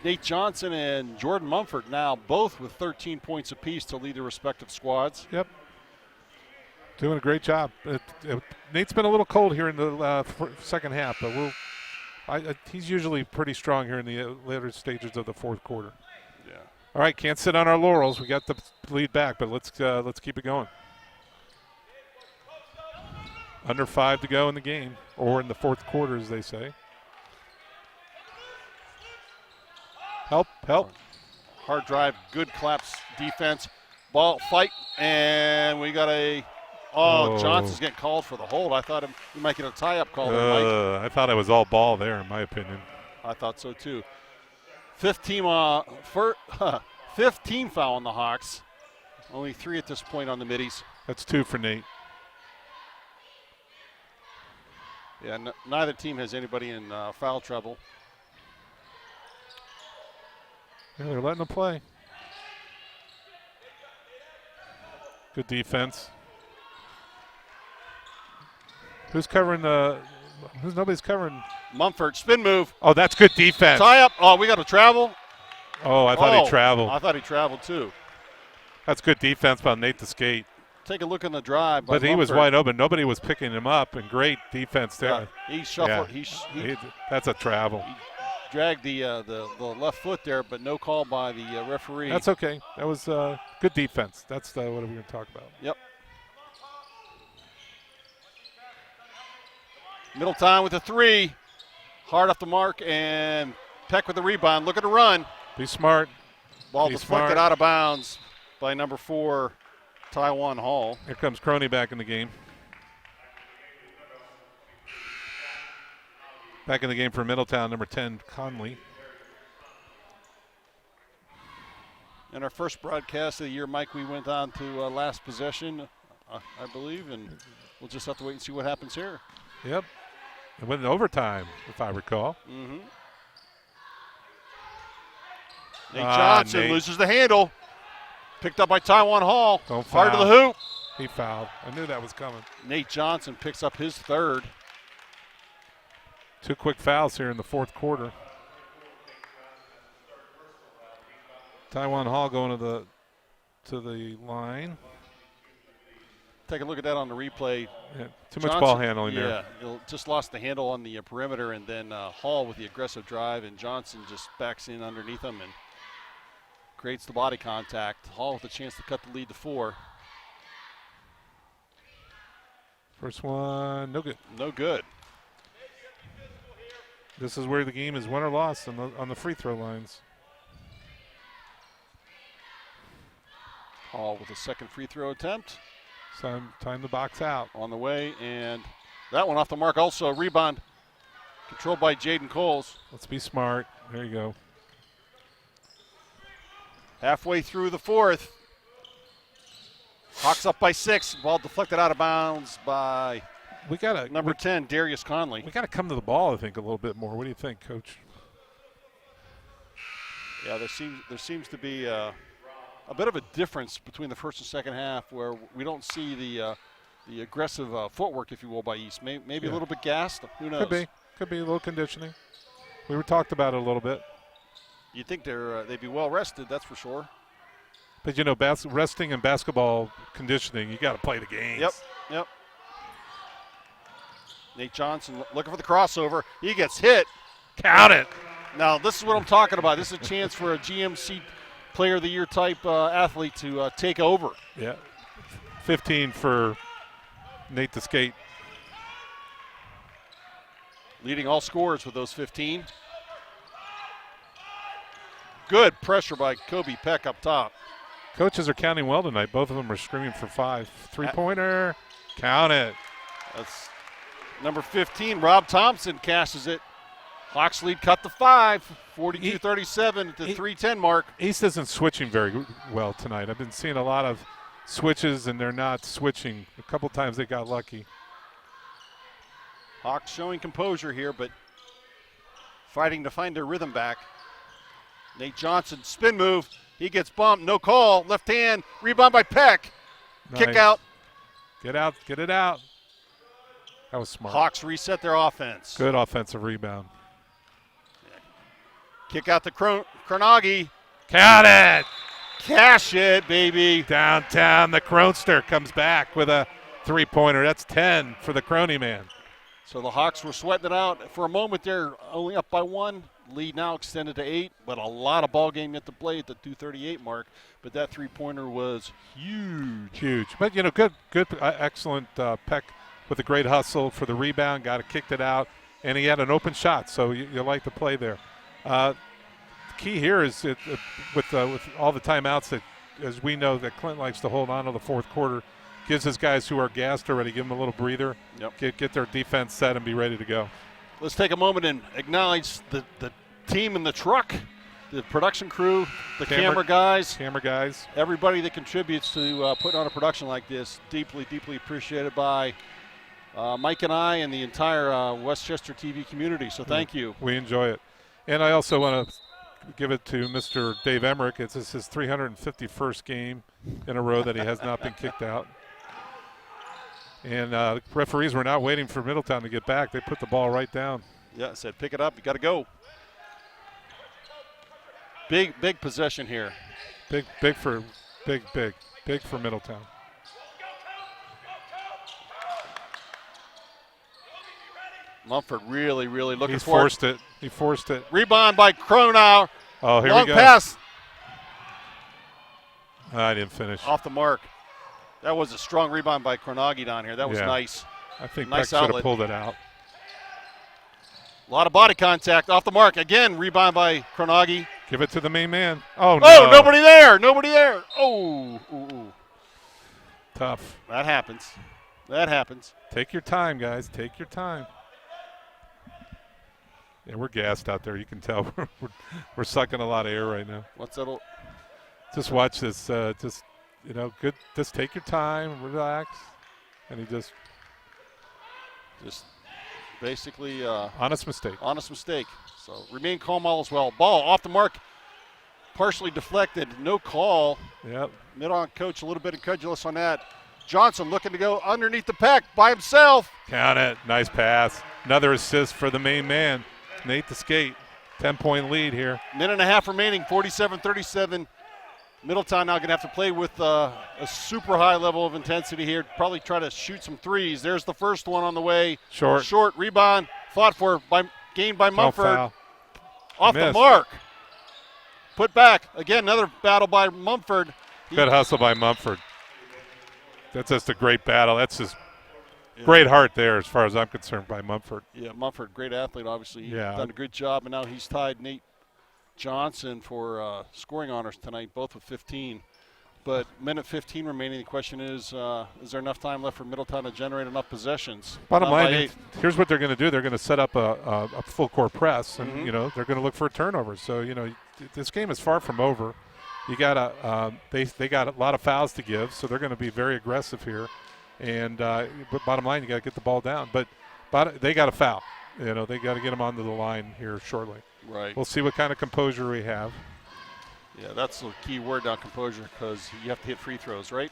Nate Johnson and Jordan Mumford now both with 13 points apiece to lead their respective squads. Yep. Doing a great job. Nate's been a little cold here in the second half, but he's usually pretty strong here in the later stages of the fourth quarter. Yeah. All right, can't sit on our laurels. We got the lead back, but let's keep it going. Under 5 to go in the game, or in the fourth quarter, as they say. Help. Hard drive, good collapse defense. Ball fight, and we got Johnson's getting called for the hold. I thought he might get a tie-up call there, Mike. I thought it was all ball there, in my opinion. I thought so, too. Fifth team foul on the Hawks. Only 3 at this point on the Middies. That's 2 for Nate. Yeah, neither team has anybody in foul trouble. Yeah, they're letting them play. Good defense. Nobody's covering. Mumford, spin move. Oh, that's good defense. Tie up. Oh, we got to travel. Oh, I thought he traveled. I thought he traveled too. That's good defense by Nate Descate. Take a look in the drive. But he was wide open. Nobody was picking him up, and great defense there. Yeah, he shuffled. Yeah. That's a travel. He dragged the left foot there, but no call by the referee. That's okay. That was good defense. That's what we're going to talk about. Yep. Middletown with a 3. Hard off the mark, and Peck with the rebound. Look at the run. Be smart. Ball deflected out of bounds by number 4, Taiwan Hall. Here comes Crony back in the game. Back in the game for Middletown, number 10, Conley. In our first broadcast of the year, Mike, we went on to last possession, I believe, and we'll just have to wait and see what happens here. Yep. It went in overtime, if I recall. Mm-hmm. Nate Johnson loses the handle. Picked up by Taiwan Hall. Don't Hard foul. to the hoop. He fouled. I knew that was coming. Nate Johnson picks up his 3rd. 2 quick fouls here in the fourth quarter. Taiwan Hall going to the line. Take a look at that on the replay. Yeah, too much ball handling there. Yeah, just lost the handle on the perimeter, and then Hall with the aggressive drive, and Johnson just backs in underneath him and creates the body contact. Hall with a chance to cut the lead to 4. First one, no good. No good. This is where the game is won or lost on the free throw lines. Hall with a 2nd free throw attempt. Time to box out. On the way, and that one off the mark also. Rebound controlled by Jaden Coles. Let's be smart. There you go. Halfway through the 4th. Hawks up by 6. Ball deflected out of bounds by number 10, Darius Conley. We got to come to the ball, I think, a little bit more. What do you think, Coach? Yeah, there seems to be a bit of a difference between the first and second half, where we don't see the aggressive footwork, if you will, by East. Maybe a little bit gassed. Who knows? Could be a little conditioning. We were talked about it a little bit. You think they'd be well rested, that's for sure. But, you know, resting and basketball conditioning, you got to play the games. Yep. Nate Johnson looking for the crossover. He gets hit. Count it. Now, this is what I'm talking about. This is a chance for a GMC Player of the Year type athlete to take over. Yeah. 15 for Nate the Skate. Leading all scorers with those 15. Good pressure by Kobe Peck up top. Coaches are counting well tonight. Both of them are screaming for 5. Three-pointer. Count it. That's number 15. Rob Thompson cashes it. Hawks lead cut to 5. 42-37 at the 3:10 mark. East isn't switching very well tonight. I've been seeing a lot of switches, and they're not switching. A couple times they got lucky. Hawks showing composure here, but fighting to find their rhythm back. Nate Johnson, spin move. He gets bumped. No call. Left hand. Rebound by Peck. Nice. Kick out. Get out. Get it out. That was smart. Hawks reset their offense. Good offensive rebound. Kick out to Kronagi. Count it. Cash it, baby. Downtown, the Cronster comes back with a three-pointer. That's 10 for the Crony man. So the Hawks were sweating it out. For a moment, they're only up by 1. Lead now extended to 8, but a lot of ball game yet to play at the 2:38 mark. But that three-pointer was huge. Huge. But, you know, good, excellent Peck with a great hustle for the rebound. Got it, kicked it out, and he had an open shot. So you like the play there. The key here is with all the timeouts that, as we know, that Clint likes to hold on to the fourth quarter, gives his guys who are gassed already, give them a little breather, get their defense set and be ready to go. Let's take a moment and acknowledge the team in the truck, the production crew, the camera guys, everybody that contributes to putting on a production like this. Deeply, deeply appreciated by Mike and I and the entire Westchester TV community. So thank you. We enjoy it. And I also want to give it to Mr. Dave Emmerich. It's his 351st game in a row that he has not been kicked out. And the referees were not waiting for Middletown to get back. They put the ball right down. Yeah, I said pick it up. You got to go. Big possession here. Big for Middletown. Mumford really looking for it. He forced it. Rebound by Cronau. Oh, here Long we go. pass. I didn't finish. Off the mark. That was a strong rebound by Kronagi down here. That was nice. I think nice Peck should have pulled it out. A lot of body contact. Off the mark. Again, rebound by Kronagi. Give it to the main man. Oh, no. Nobody there. Oh. Ooh. Tough. That happens. Take your time, guys. Take your time. Yeah, we're gassed out there. You can tell we're sucking a lot of air right now. What's that? Just watch this. Good. Just take your time, relax, and he just basically honest mistake. So remain calm all as well. Ball off the mark, partially deflected. No call. Yep. Mid-on coach a little bit incredulous on that. Johnson looking to go underneath the Peck by himself. Count it. Nice pass. Another assist for the main man, Nate the Skate. 10-point lead here. Minute and a half remaining. 47-37. Middletown now going to have to play with a super high level of intensity here. Probably try to shoot some threes. There's the first one on the way. Short rebound. Fought for gained by Mumford. Off the mark. Put back. Again, another battle by Mumford. Good hustle by Mumford. That's just a great battle. That's just great heart there as far as I'm concerned by Mumford. Yeah, Mumford, great athlete, obviously. He's done a good job, and now he's tied Nate Johnson for scoring honors tonight, both with 15. But minute 15 remaining. The question is there enough time left for Middletown to generate enough possessions? Bottom line, here's what they're going to do. They're going to set up a full court press, and they're going to look for a turnover. So this game is far from over. You got they got a lot of fouls to give, so they're going to be very aggressive here. And but bottom line, you got to get the ball down. But they got to foul. They got to get them onto the line here shortly. Right. We'll see what kind of composure we have. Yeah, that's the key word now, composure, because you have to hit free throws, right?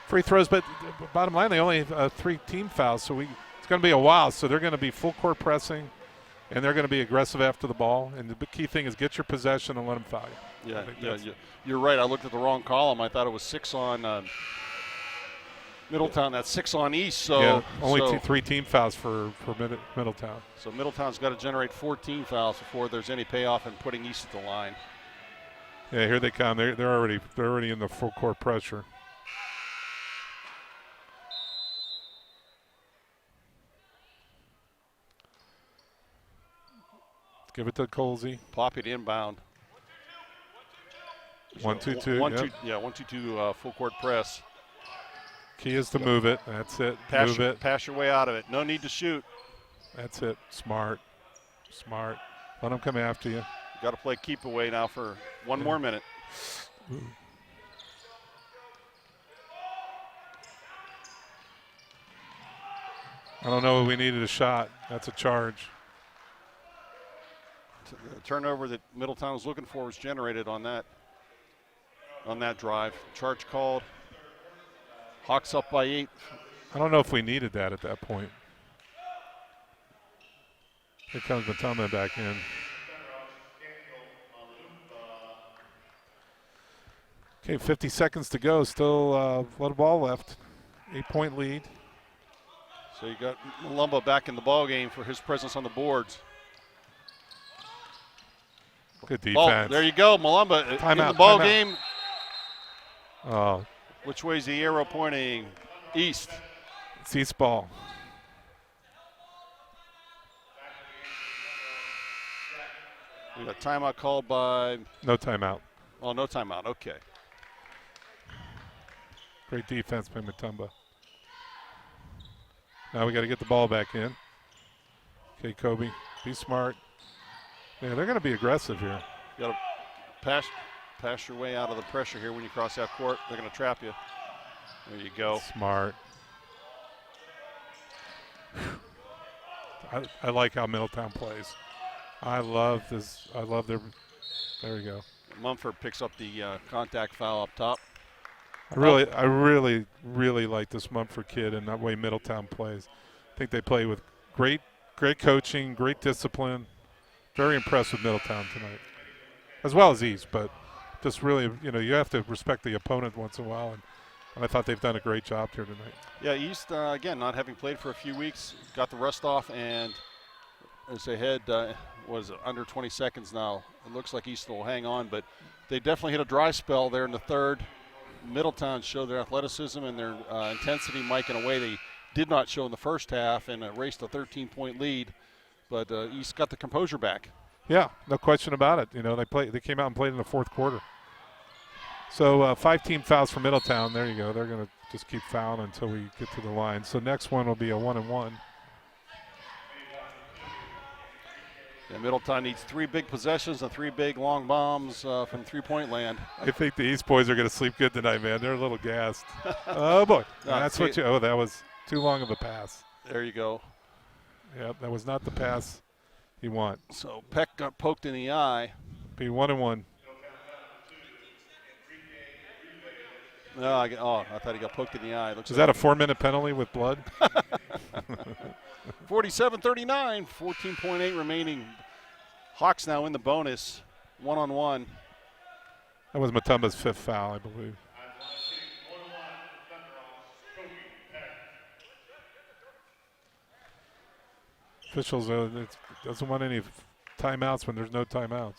Free throws, but bottom line, they only have 3 team fouls, so it's going to be a while. So they're going to be full court pressing, and they're going to be aggressive after the ball. And the key thing is get your possession and let them foul you. Yeah, you're right. I looked at the wrong column. I thought it was 6 on Middletown. That's 6 on East. So yeah, only 3 team fouls for Middletown. So Middletown's got to generate 14 fouls before there's any payoff in putting East at the line. Yeah, here they come. They're already in the full court pressure. Give it to Colsey. Poppy to inbound. 1-2-2. 1-2-2 full court press. Key is to move it. That's it. Pass your way out of it. No need to shoot. That's it. Smart. Let them come after you. Got to play keep away now for one more minute. Ooh. I don't know if we needed a shot. That's a charge. The turnover that Middletown was looking for was generated on that drive. Charge called. Hawks up by 8. I don't know if we needed that at that point. Here comes Matama back in. Okay, 50 seconds to go. Still a lot of ball left. 8-point lead. So you got Malumba back in the ball game for his presence on the boards. Good defense. Oh, there you go, Malumba in the ball game. Oh. Which way's the arrow pointing? East. It's East ball. We got timeout called by. No timeout. Oh, no timeout. Okay. Great defense by Matumba. Now we got to get the ball back in. Okay, Kobe, be smart. Yeah, they're going to be aggressive here. You got to pass your way out of the pressure here when you cross that court. They're going to trap you. There you go. Smart. I like how Middletown plays. I love this. I love their. There we go. Mumford picks up the contact foul up top. I really like this Mumford kid and that way Middletown plays. I think they play with great coaching, great discipline. Very impressed with Middletown tonight, as well as East. But just really, you have to respect the opponent once in a while, and I thought they've done a great job here tonight. Yeah, East again not having played for a few weeks, got the rust off, and as they head was under 20 seconds now. It looks like East will hang on, but they definitely hit a dry spell there in the third. Middletown showed their athleticism and their intensity, Mike, in a way they did not show in the first half, and raced a 13-point lead. But East got the composure back. Yeah, no question about it. They came out and played in the fourth quarter. So 5 team fouls for Middletown. There you go. They're going to just keep fouling until we get to the line. So next one will be a 1-and-1. And Middletown needs 3 big possessions and 3 big long bombs from three-point land. I think the East boys are going to sleep good tonight, man. They're a little gassed. Oh, boy. That was too long of a pass. There you go. Yep, that was not the pass you want. So Peck got poked in the eye. Be 1-and-1. No, I thought he got poked in the eye. Is that a 4-minute penalty with blood? 47-39, 14.8 remaining. Hawks now in the bonus, 1-on-1. That was Matumba's 5th foul, I believe. Officials doesn't want any timeouts when there's no timeouts.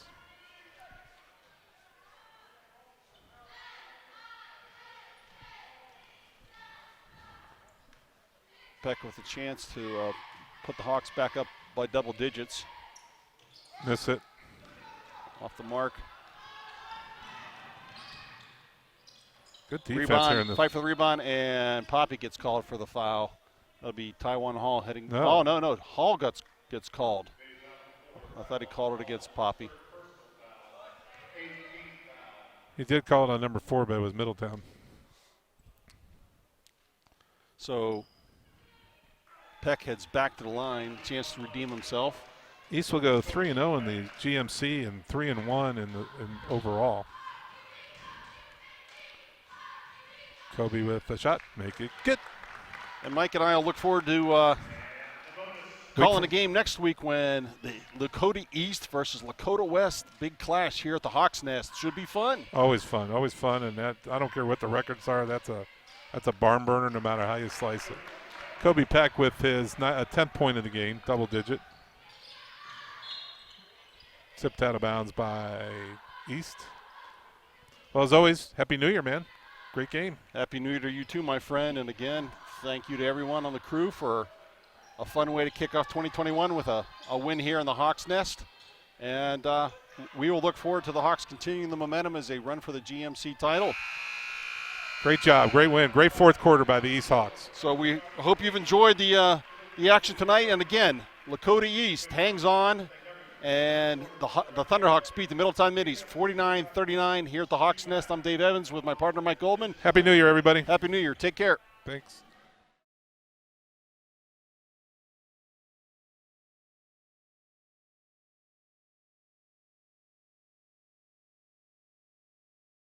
Peck with a chance to put the Hawks back up by double digits. Miss it. Off the mark. Good defense Rebound, here in the fight for the rebound, and Poppy gets called for the foul. That'll be Taiwan Hall heading. No. Oh, no. Hall gets called. I thought he called it against Poppy. He did call it on number 4, but it was Middletown. So Peck heads back to the line, chance to redeem himself. East will go 3-0 in the GMC and 3-1 in overall. Kobe with the shot, make it good. And Mike and I will look forward to Calling a game next week when the Lakota East versus Lakota West, big clash here at the Hawks Nest. Should be fun. Always fun, and that I don't care what the records are. That's a barn burner, no matter how you slice it. Kobe Peck with his 10th point of the game, double digit. Tipped out of bounds by East. Well, as always, Happy New Year, man. Great game. Happy New Year to you too, my friend. And again, thank you to everyone on the crew for a fun way to kick off 2021 with a win here in the Hawks Nest. And we will look forward to the Hawks continuing the momentum as they run for the GMC title. Great job, great win, great fourth quarter by the East Hawks. So we hope you've enjoyed the action tonight. And again, Lakota East hangs on, and the Thunderhawks beat the Middletown Middies 49-39 here at the Hawks Nest. I'm Dave Evans with my partner Mike Goldman. Happy New Year, everybody. Happy New Year. Take care. Thanks.